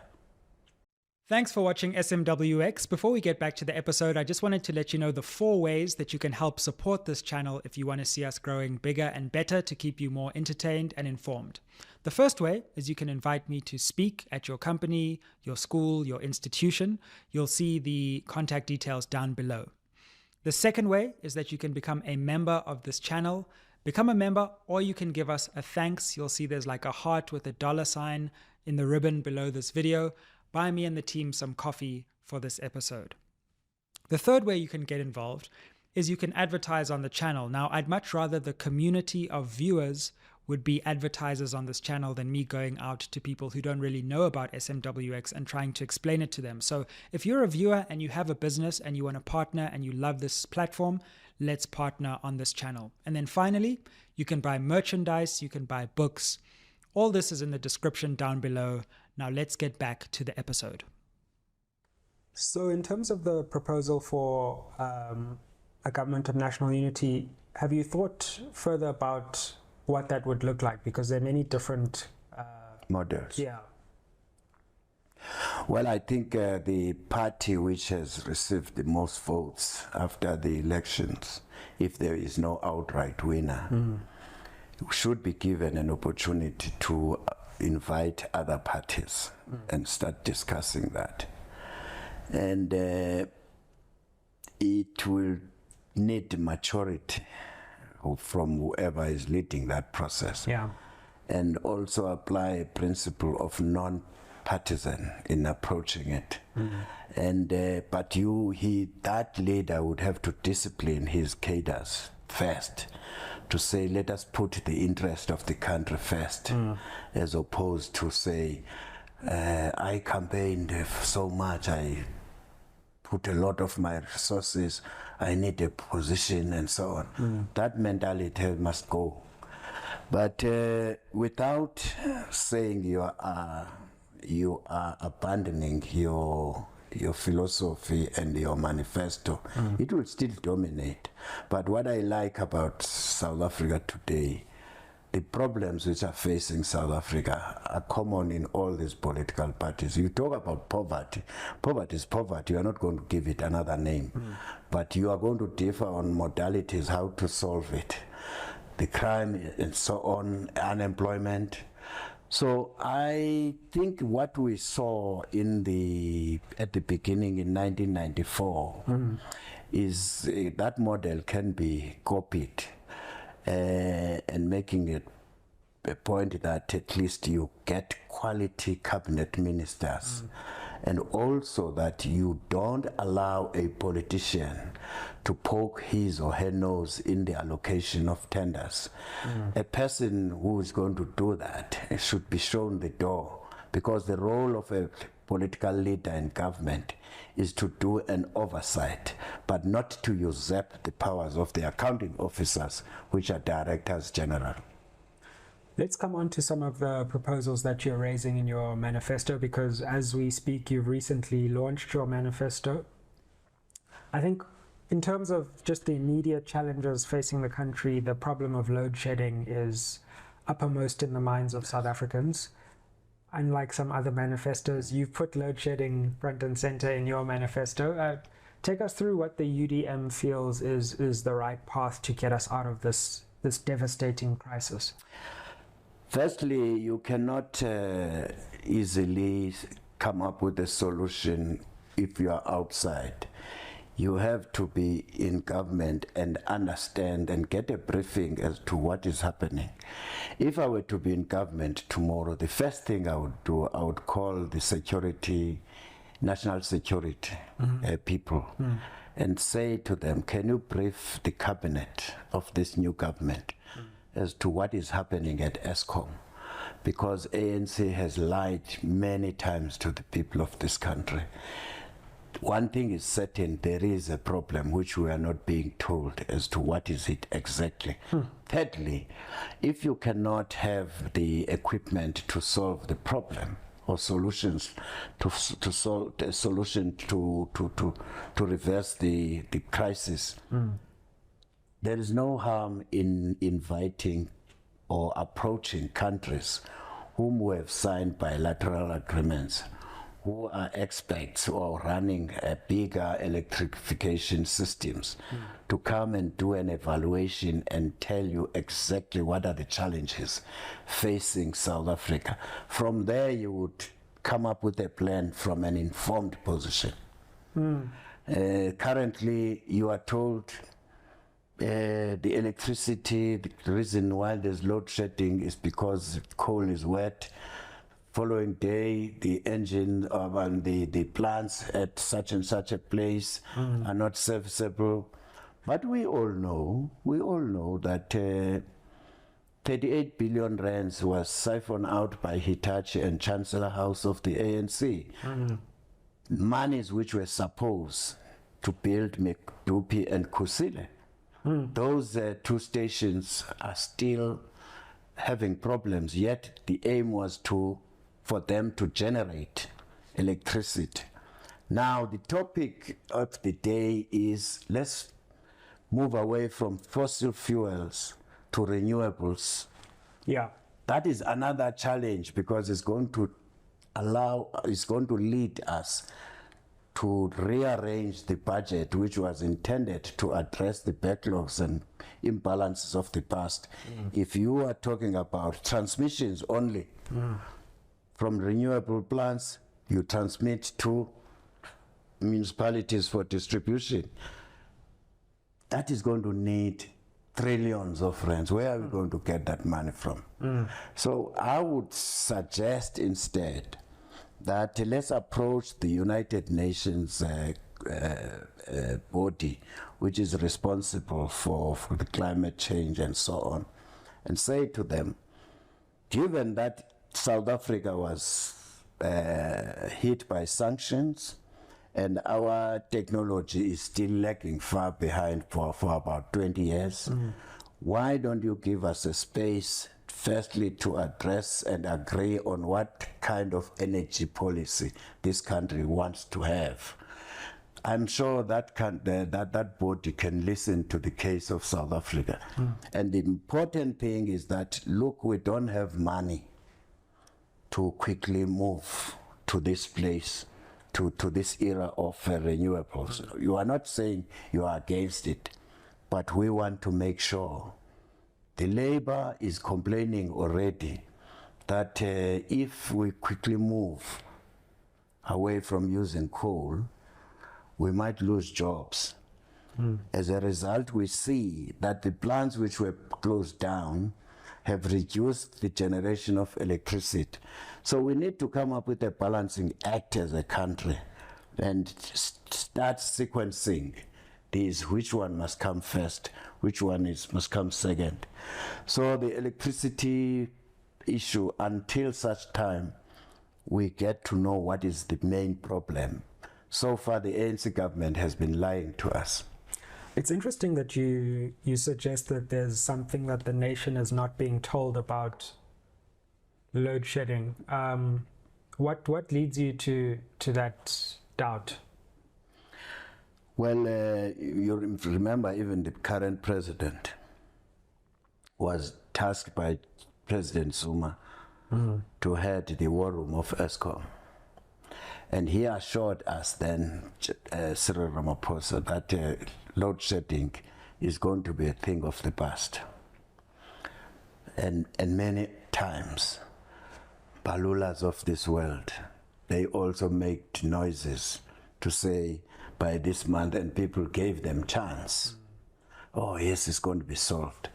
S1: Thanks for watching SMWX. Before we get back to the episode, I just wanted to let you know the 4 ways that you can help support this channel if you want to see us growing bigger and better to keep you more entertained and informed. The first way is you can invite me to speak at your company, your school, your institution. You'll see the contact details down below. The second way is that you can become a member of this channel. Become a member, or you can give us a thanks. You'll see there's like a heart with a $sign in the ribbon below this video. Buy me and the team some coffee for this episode. The third way you can get involved is you can advertise on the channel. Now, I'd much rather the community of viewers would be advertisers on this channel than me going out to people who don't really know about SMWX and trying to explain it to them. So if you're a viewer and you have a business and you want to partner and you love this platform, let's partner on this channel. And then finally, you can buy merchandise, you can buy books. All this is in the description down below. Now let's get back to the episode. So in terms of the proposal for a government of national unity, have you thought further about what that would look like? Because there are many different
S3: models.
S1: Yeah.
S3: Well, I think the party which has received the most votes after the elections, if there is no outright winner, should be given an opportunity to invite other parties and start discussing that. And it will need maturity from whoever is leading that process.
S1: Yeah.
S3: And also apply a principle of non-partisan in approaching it. And but that leader would have to discipline his cadres first, to say, let us put the interest of the country first, as opposed to say, I campaigned so much, I put a lot of my resources, I need a position and so on. That mentality must go. But without saying you are abandoning your philosophy and your manifesto, it will still dominate. But what I like about South Africa today, the problems which are facing South Africa are common in all these political parties. You talk about poverty. Poverty is poverty. You are not going to give it another name. But you are going to differ on modalities, how to solve it. The crime and so on, unemployment. So I think what we saw at the beginning in 1994 is that model can be copied, and making it a point that at least you get quality cabinet ministers, and also that you don't allow a politician to poke his or her nose in the allocation of tenders. A person who is going to do that should be shown the door, because the role of a political leader in government is to do an oversight, but not to usurp the powers of the accounting officers, which are directors general.
S1: Let's come on to some of the proposals that you're raising in your manifesto, because as we speak, you've recently launched your manifesto. I think in terms of just the immediate challenges facing the country, the problem of load shedding is uppermost in the minds of South Africans. Unlike some other manifestos, you've put load shedding front and center in your manifesto. Take us through what the UDM feels is the right path to get us out of this devastating crisis.
S3: Firstly, you cannot easily come up with a solution if you are outside. You have to be in government and understand and get a briefing as to what is happening. If I were to be in government tomorrow, the first thing I would do, I would call the national security people and say to them, can you brief the cabinet of this new government as to what is happening at Eskom? Because ANC has lied many times to the people of this country. One thing is certain, there is a problem which we are not being told as to what is it exactly. Thirdly, if you cannot have the equipment to solve the problem, or solutions to solve the solution to reverse the crisis, there is no harm in inviting or approaching countries whom we have signed bilateral agreements, who are experts or running bigger electrification systems, to come and do an evaluation and tell you exactly what are the challenges facing South Africa. From there, you would come up with a plan from an informed position. Currently, you are told the electricity, the reason why there's load shedding is because coal is wet. Following day, the engine and the plants at such and such a place are not serviceable. But we all know that 38 billion rands was siphoned out by Hitachi and Chancellor House of the ANC. Monies which were supposed to build Mekdupi and Kusile. Those two stations are still having problems, yet the aim was for them to generate electricity. Now, the topic of the day is let's move away from fossil fuels to renewables.
S1: Yeah.
S3: That is another challenge because it's going to lead us to rearrange the budget, which was intended to address the backlogs and imbalances of the past. If you are talking about transmissions only, from renewable plants, you transmit to municipalities for distribution. That is going to need trillions of rands. Where are we going to get that money from? So I would suggest instead that let's approach the United Nations body, which is responsible for the climate change and so on, and say to them, given that South Africa was hit by sanctions and our technology is still lagging far behind for about 20 years, why don't you give us a space, firstly, to address and agree on what kind of energy policy this country wants to have? I'm sure that body can listen to the case of South Africa. And the important thing is that, look, we don't have money to quickly move to this place, to this era of renewables. You are not saying you are against it, but we want to make sure. The labor is complaining already that if we quickly move away from using coal, we might lose jobs. As a result, we see that the plants which were closed down have reduced the generation of electricity. So we need to come up with a balancing act as a country and start sequencing these, which one must come first, which one must come second. So the electricity issue, until such time we get to know what is the main problem. So far the ANC government has been lying to us.
S1: It's interesting that you suggest that there's something that the nation is not being told about load shedding. What leads you to that doubt?
S3: Well, you remember even the current president was tasked by President Zuma to head the war room of Eskom. And he assured us then, Cyril Ramaphosa, that load shedding is going to be a thing of the past. And many times, balulas of this world, they also make noises to say by this month, and people gave them chance. Oh yes, it's going to be solved.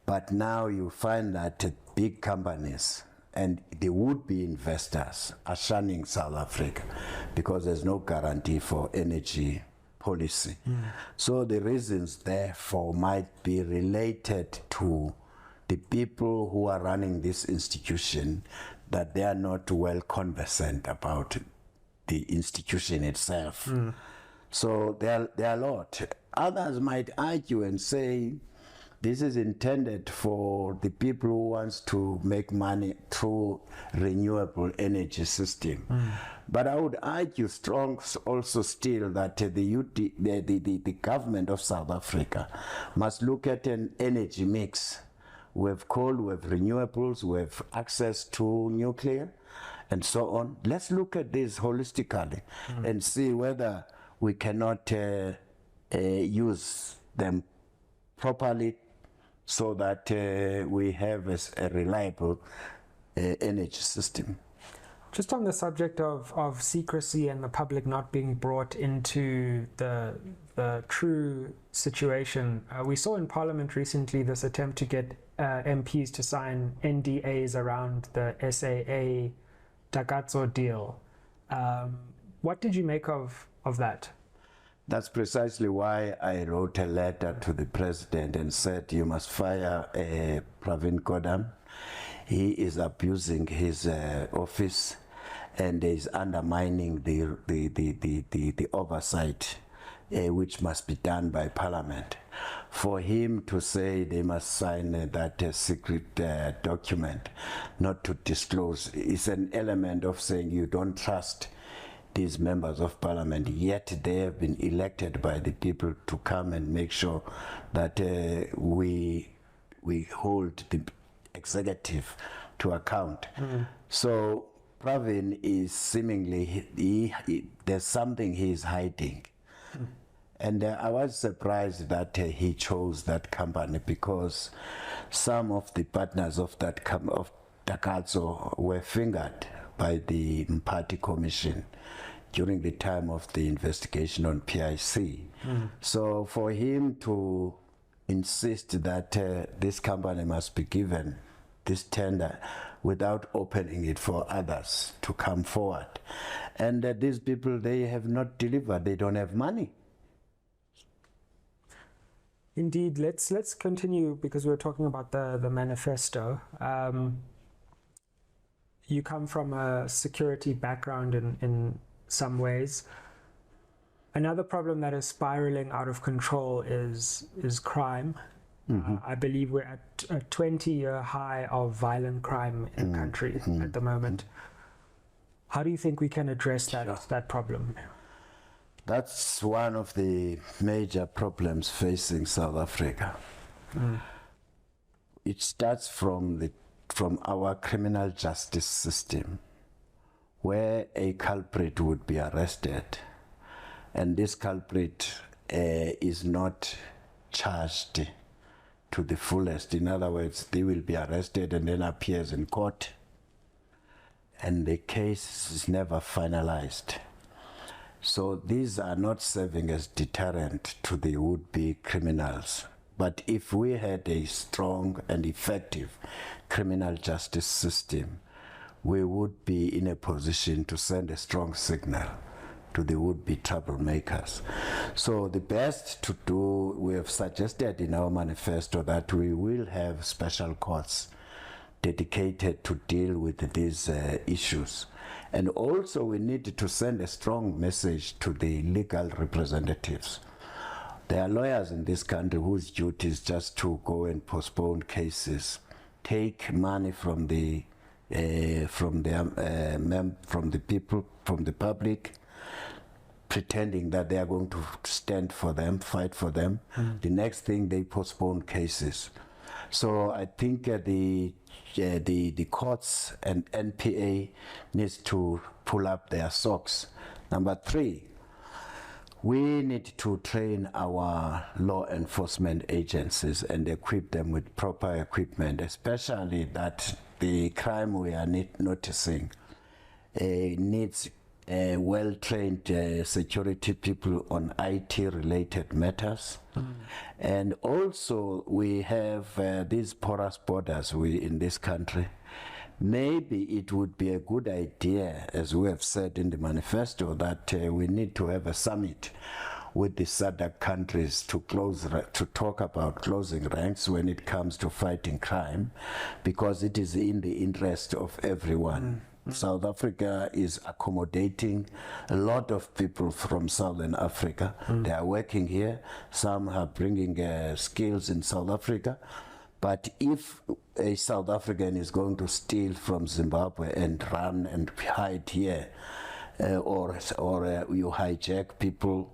S3: But now you find that big companies and the would-be investors are shunning South Africa because there's no guarantee for energy policy. So the reasons, therefore, might be related to the people who are running this institution, that they are not well conversant about the institution itself. So there are a lot. Others might argue and say, this is intended for the people who wants to make money through renewable energy system. But I would argue strong also still that the government of South Africa must look at an energy mix. We have coal, we have renewables, we have access to nuclear, and so on. Let's look at this holistically and see whether we cannot use them properly, so that we have a reliable energy system.
S1: Just on the subject of secrecy and the public not being brought into the true situation, we saw in Parliament recently this attempt to get MPs to sign NDAs around the SAA Takatso deal. What did you make of that?
S3: That's precisely why I wrote a letter to the president and said, you must fire Pravin Gordhan. He is abusing his office and is undermining the oversight which must be done by Parliament. For him to say they must sign that secret document, not to disclose, is an element of saying you don't trust these members of Parliament, yet they have been elected by the people to come and make sure that we hold the executive to account. So Pravin is seemingly, there's something he is hiding. And I was surprised that he chose that company, because some of the partners of that of Takatso were fingered by the Madlanga Commission during the time of the investigation on PIC. So for him to insist that this company must be given this tender without opening it for others to come forward, and these people, they have not delivered, they don't have money.
S1: Indeed, let's continue, because we're talking about the manifesto. You come from a security background in some ways. Another problem that is spiraling out of control is crime. I believe we're at a 20-year high of violent crime in the country at the moment. How do you think we can address that problem?
S3: That's one of the major problems facing South Africa. It starts from our criminal justice system, where a culprit would be arrested, and this culprit is not charged to the fullest. In other words, they will be arrested and then appears in court, and the case is never finalized. So these are not serving as deterrent to the would-be criminals. But if we had a strong and effective criminal justice system, we would be in a position to send a strong signal to the would-be troublemakers. So the best to do, we have suggested in our manifesto that we will have special courts dedicated to deal with these issues. And also we need to send a strong message to the legal representatives. There are lawyers in this country whose duty is just to go and postpone cases, take money from the people, from the public, pretending that they are going to stand for them, fight for them. The next thing, they postpone cases. So I think the courts and NPA needs to pull up their socks. Number 3, we need to train our law enforcement agencies and equip them with proper equipment, especially that the crime we are noticing needs well-trained security people on IT-related matters. And also we have these porous borders in this country. Maybe it would be a good idea, as we have said in the manifesto, that we need to have a summit with the SADC countries to talk about closing ranks when it comes to fighting crime, because it is in the interest of everyone. South Africa is accommodating a lot of people from Southern Africa. They are working here. Some are bringing skills in South Africa. But if a South African is going to steal from Zimbabwe and run and hide here, or you hijack people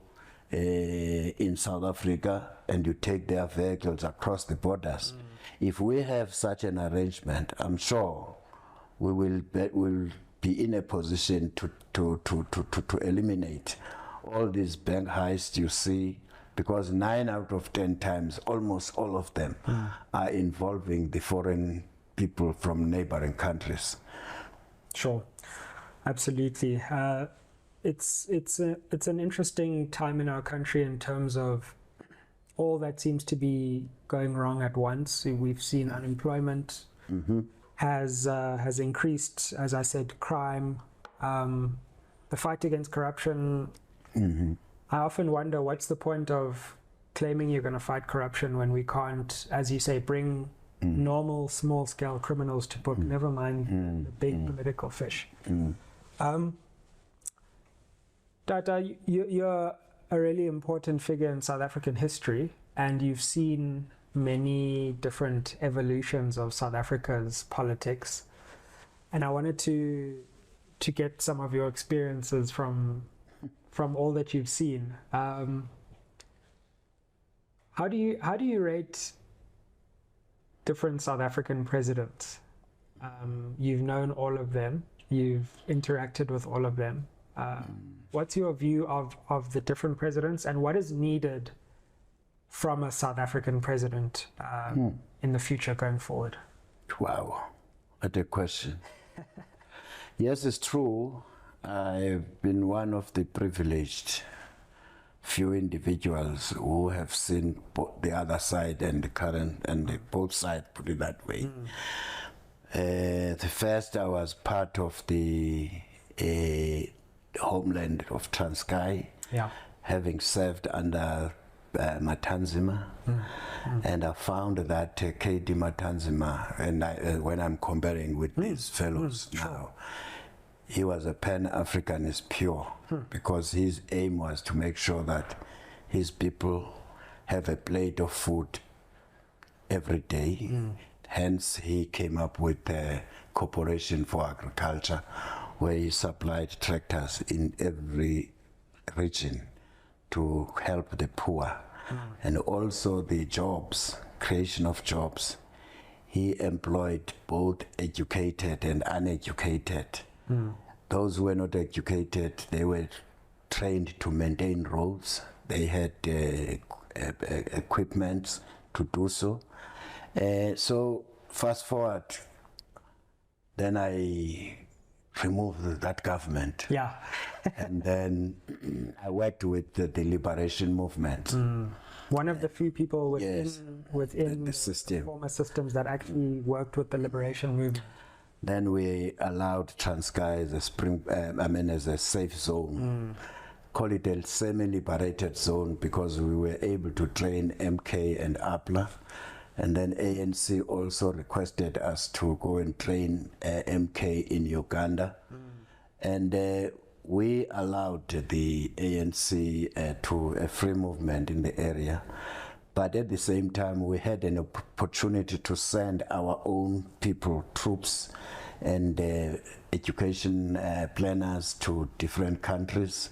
S3: in South Africa and you take their vehicles across the borders, if we have such an arrangement, I'm sure we will be in a position to eliminate all these bank heists you see, because 9 out of 10 times, almost all of them are involving the foreign people from neighboring countries.
S1: Sure, absolutely. It's an interesting time in our country in terms of all that seems to be going wrong at once. We've seen unemployment has increased, as I said, crime, the fight against corruption. I often wonder, what's the point of claiming you're going to fight corruption when we can't, as you say, bring normal small-scale criminals to book, never mind the big political fish. Tata, you're a really important figure in South African history, and you've seen many different evolutions of South Africa's politics. And I wanted to get some of your experiences from all that you've seen. How do you rate different South African presidents? You've known all of them. You've interacted with all of them. What's your view of the different presidents, and what is needed from a South African president in the future going forward?
S3: Wow, what a question. Yes, it's true. I've been one of the privileged few individuals who have seen the other side and the current and both sides, put it that way. The first, I was part of the homeland of Transkei, having served under Matanzima, and I found that KD Matanzima, and when I'm comparing with these fellows now, he was a Pan-Africanist pure, because his aim was to make sure that his people have a plate of food every day. Hence, he came up with the Corporation for Agriculture, where he supplied tractors in every region to help the poor, and also the jobs, creation of jobs. He employed both educated and uneducated. Those who were not educated, they were trained to maintain roads. They had equipment to do so. So fast forward, then I removed that government. And then I worked with the liberation movement.
S1: One of the few people within
S3: the system,
S1: former systems that actually worked with the liberation movement.
S3: Then we allowed Transkei as a safe zone. Call it a semi-liberated zone, because we were able to train MK and APLA. And then ANC also requested us to go and train MK in Uganda. And we allowed the ANC to a free movement in the area. But at the same time, we had an opportunity to send our own people, troops, and education planners to different countries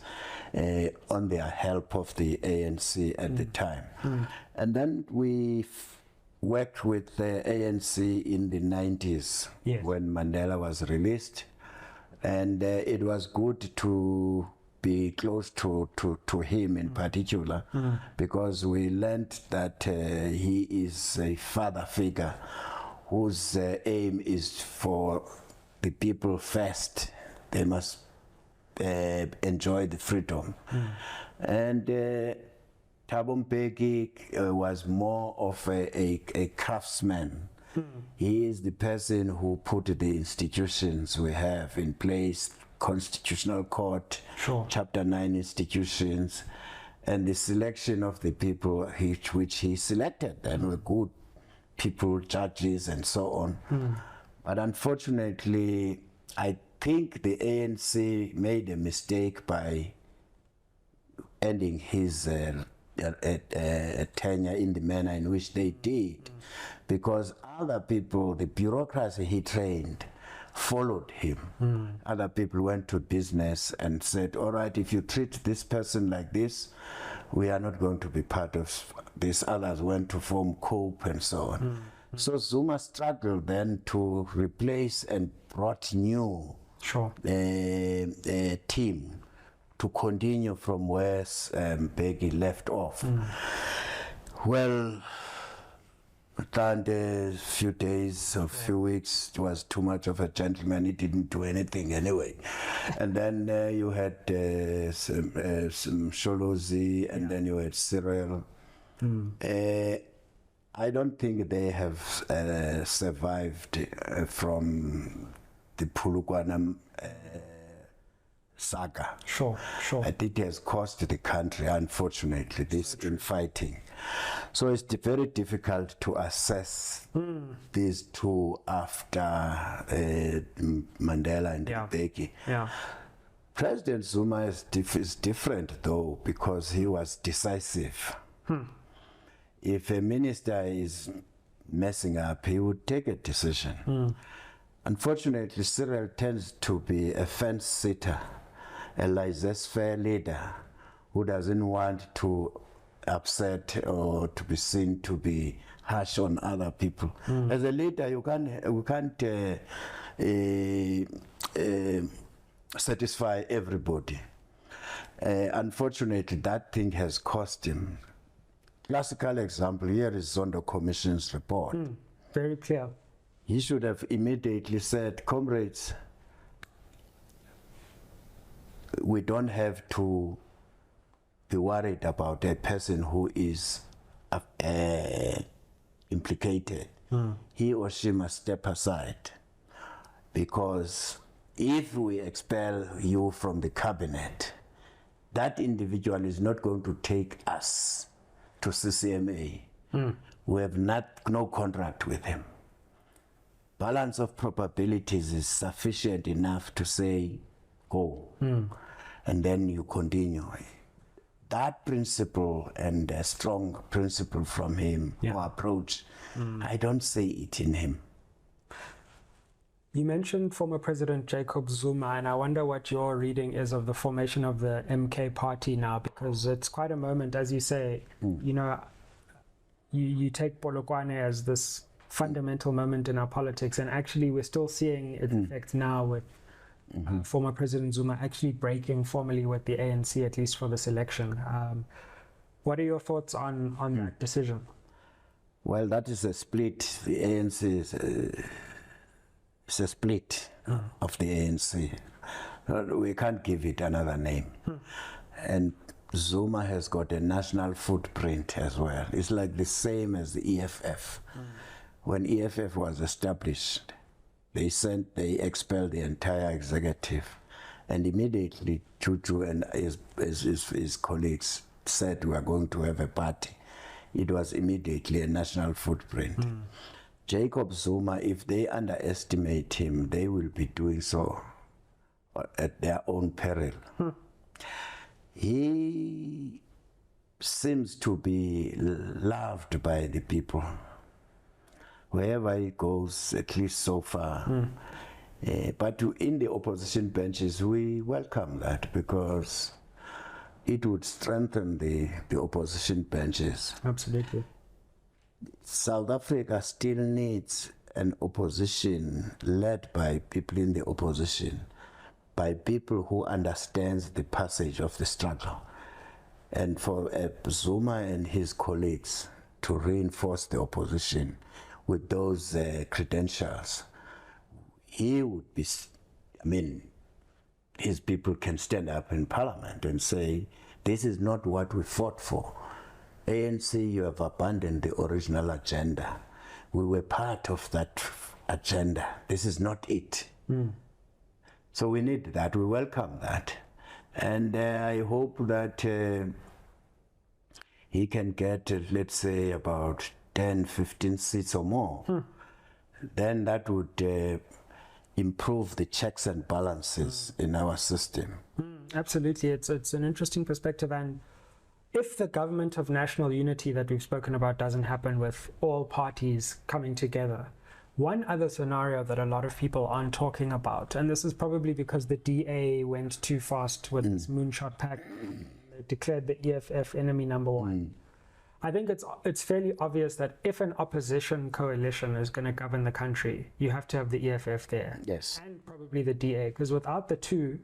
S3: on the help of the ANC at the time. And then we worked with the ANC in the 90s when Mandela was released. And it was good to be close to him in particular, because we learned that he is a father figure whose aim is for the people first. They must enjoy the freedom. And Thabo Mbeki was more of a craftsman. He is the person who put the institutions we have in place, Constitutional Court, Chapter 9 institutions, and the selection of the people which he selected, and were good people, judges, and so on. But unfortunately, I think the ANC made a mistake by ending his tenure in the manner in which they did, because other people, the bureaucracy he trained, followed him. Other people went to business and said, all right, if you treat this person like this, we are not going to be part of this. Others went to form COPE and so on. So Zuma struggled then to replace and brought new team to continue from where Bheki left off. Well, and a few days or few weeks, it was too much of a gentleman. He didn't do anything anyway. And then you had some Sholozi, and then you had Cyril. I don't think they have survived from the Polokwane saga.
S1: Sure.
S3: I think it has cost the country, unfortunately, this infighting. So it's very difficult to assess these two after Mandela and Mbeki. President Zuma is different though, because he was decisive. If a minister is messing up, he would take a decision. Unfortunately, Cyril tends to be a fence-sitter, a laissez-faire leader who doesn't want to upset or to be seen to be harsh on other people. As a leader, you can't satisfy everybody. Unfortunately, that thing has cost him. Classical example here is Zondo Commission's report.
S1: Very clear.
S3: He should have immediately said, comrades, we don't have to be worried about a person who is implicated. He or she must step aside, because if we expel you from the cabinet, that individual is not going to take us to CCMA. We have no contract with him. Balance of probabilities is sufficient enough to say, go, and then you continue. That principle, and a strong principle from him, or approach, I don't see it in him.
S1: You mentioned former President Jacob Zuma, and I wonder what your reading is of the formation of the MK party now, because it's quite a moment, as you say. You know, you take Polokwane as this fundamental moment in our politics, and actually we're still seeing its effects now with former President Zuma actually breaking formally with the ANC, at least for this election. What are your thoughts on that decision?
S3: Well, that is a split. The ANC is it's a split of the ANC. We can't give it another name. And Zuma has got a national footprint as well. It's like the same as the EFF. When EFF was established, they expelled the entire executive, and immediately Tutu and his colleagues said we are going to have a party. It was immediately a national footprint. Jacob Zuma, if they underestimate him, they will be doing so at their own peril. He seems to be loved by the people. Wherever he goes, at least so far. But in the opposition benches, we welcome that, because it would strengthen the opposition benches.
S1: Absolutely.
S3: South Africa still needs an opposition led by people in the opposition, by people who understands the passage of the struggle. And for Zuma and his colleagues to reinforce the opposition with those credentials, he would be, his people can stand up in parliament and say, this is not what we fought for. ANC, you have abandoned the original agenda. We were part of that agenda. This is not it. So we need that. We welcome that. And I hope that he can get, let's say, about 10, 15 seats or more. Then that would improve the checks and balances in our system.
S1: Absolutely. It's an interesting perspective. And if the government of national unity that we've spoken about doesn't happen with all parties coming together, one other scenario that a lot of people aren't talking about, and this is probably because the DA went too fast with this moonshot pact, they declared the EFF enemy number one. I think it's fairly obvious that if an opposition coalition is going to govern the country, you have to have the EFF there.
S3: Yes.
S1: And probably the DA, because without the two,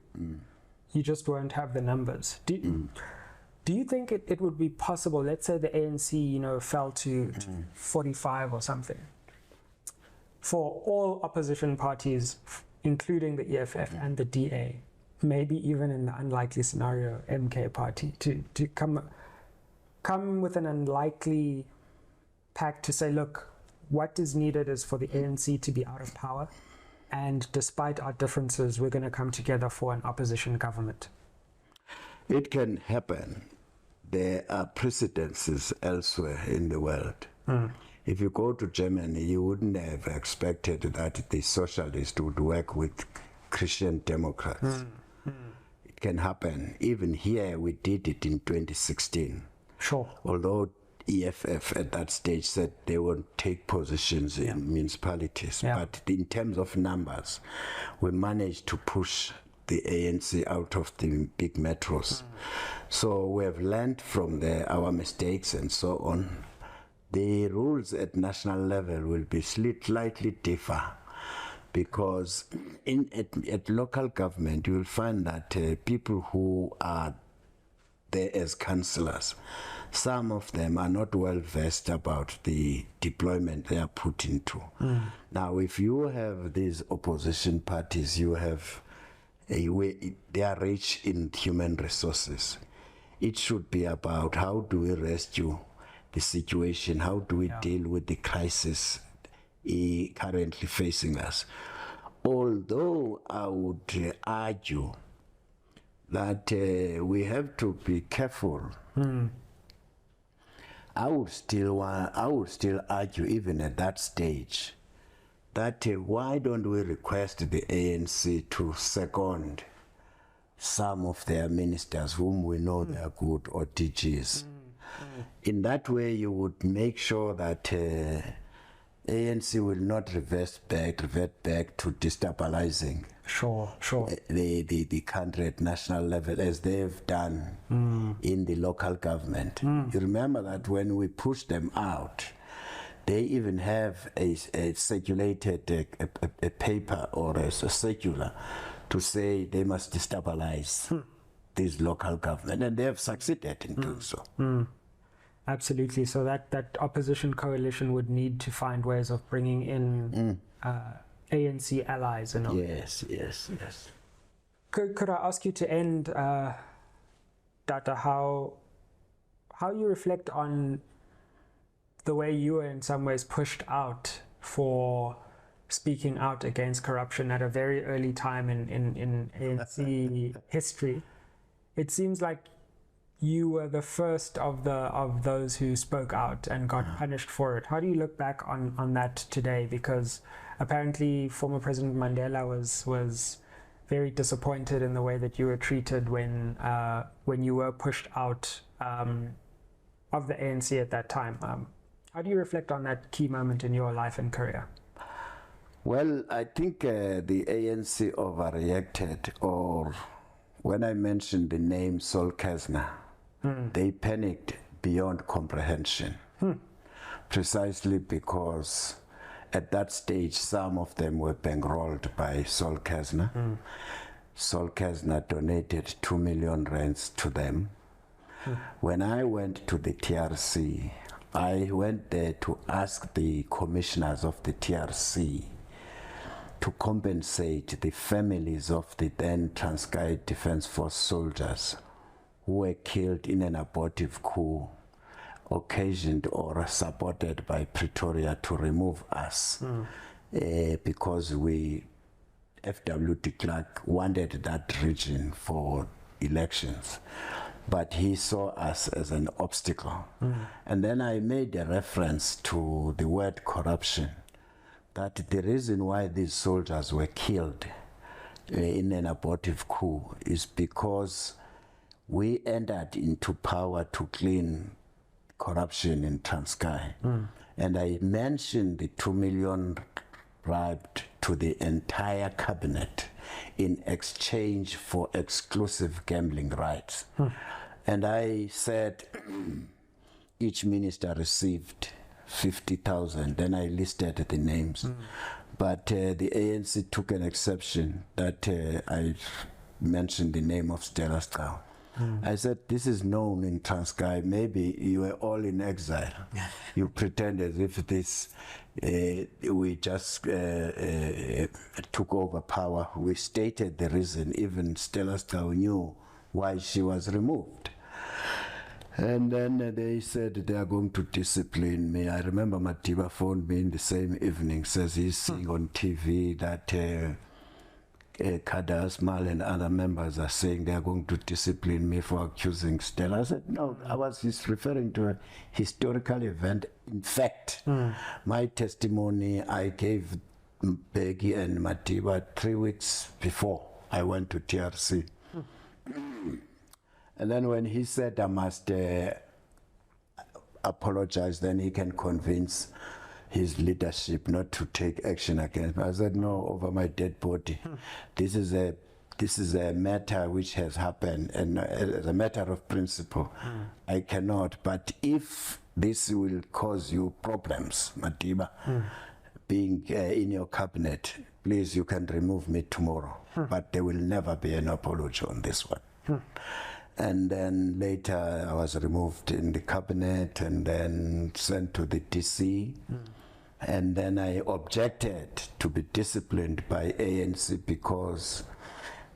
S1: you just won't have the numbers. Do you think it would be possible, let's say the ANC, fell to 45 or something, for all opposition parties, including the EFF and the DA, maybe even in the unlikely scenario, MK party, to come with an unlikely pact to say, look, what is needed is for the ANC to be out of power, and despite our differences, we're going to come together for an opposition government?
S3: It can happen. There are precedences elsewhere in the world. If you go to Germany, you wouldn't have expected that the socialists would work with Christian Democrats. It can happen. Even here, we did it in 2016.
S1: Sure.
S3: Although EFF at that stage said they won't take positions in municipalities. But in terms of numbers, we managed to push the ANC out of the big metros. So we have learned from our mistakes and so on. The rules at national level will be slightly differ, because at local government you will find that people who are there as councillors, some of them are not well versed about the deployment they are put into. Now, if you have these opposition parties, you have they are rich in human resources. It should be about how do we rescue the situation, how do we deal with the crisis currently facing us. Although I would argue that we have to be careful. I would still argue, even at that stage, that why don't we request the ANC to second some of their ministers whom we know they are good, or DGs. In that way, you would make sure that ANC will not revert back to destabilizing the country at national level, as they've done in the local government. You remember that when we pushed them out, they even have a circulated a paper or a circular to say they must destabilize this local government, and they have succeeded in doing so.
S1: Absolutely. So that opposition coalition would need to find ways of bringing in ANC allies.
S3: Yes.
S1: Could I ask you to end, Data, how you reflect on the way you were in some ways pushed out for speaking out against corruption at a very early time in ANC history? It seems like you were the first of those who spoke out and got punished for it. How do you look back on that today? Because apparently former President Mandela was very disappointed in the way that you were treated when you were pushed out of the ANC at that time. How do you reflect on that key moment in your life and career?
S3: Well, I think the ANC overreacted, or when I mentioned the name Sol Kesner, they panicked beyond comprehension, precisely because at that stage some of them were bankrolled by Sol Kesner. Sol Kesner donated 2 million rands to them. When I went to the TRC, I went there to ask the commissioners of the TRC to compensate the families of the then Transkei Defence Force soldiers who were killed in an abortive coup occasioned or supported by Pretoria to remove us because FW de Klerk wanted that region for elections. but he saw us as an obstacle. And then I made a reference to the word corruption, that the reason why these soldiers were killed in an abortive coup is because we entered into power to clean corruption in Transkei. And I mentioned the 2 million bribed to the entire cabinet in exchange for exclusive gambling rights. And I said each minister received 50,000. Then I listed the names. But the ANC took an exception that I mentioned the name of Stella Skau. I said, this is known in Transkei. Maybe you were all in exile. You pretend as if this, we just took over power. We stated the reason. Even Stella Skau knew why she was removed. And then they said they are going to discipline me. I remember Matiba phoned me in the same evening, says he's seeing on TV that Kadas, Mal and other members are saying they are going to discipline me for accusing Stella. I said, no, I was just referring to a historical event. In fact, my testimony I gave Peggy and Matiba 3 weeks before I went to TRC. And then when he said I must apologize, then he can convince his leadership not to take action against me. I said, no, over my dead body. This is a matter which has happened, and as a matter of principle, I cannot. But if this will cause you problems, Matiba, being in your cabinet, please, you can remove me tomorrow. But there will never be an apology on this one. And then later I was removed in the cabinet and then sent to the DC. And then I objected to be disciplined by ANC because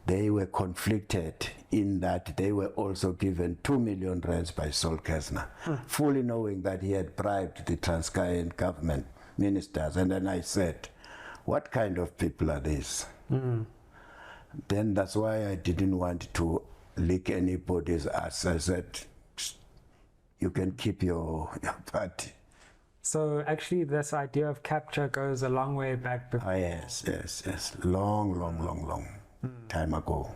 S3: they were conflicted in that they were also given 2 million rands by Sol Kesner, fully knowing that he had bribed the Transkeian government ministers. And then I said, what kind of people are these? Then that's why I didn't want to lick anybody's ass. I said, you can keep your party.
S1: So actually this idea of capture goes a long way back.
S3: Yes. Long time ago.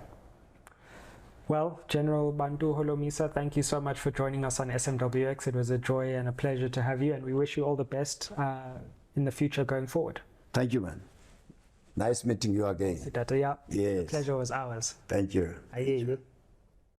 S1: Well, General Bantu Holomisa, thank you so much for joining us on SMWX. It was a joy and a pleasure to have you, and we wish you all the best in the future going forward.
S3: Thank you, man. Nice meeting you again.
S1: Yeah.
S3: Yes.
S1: The pleasure was ours.
S3: Thank you.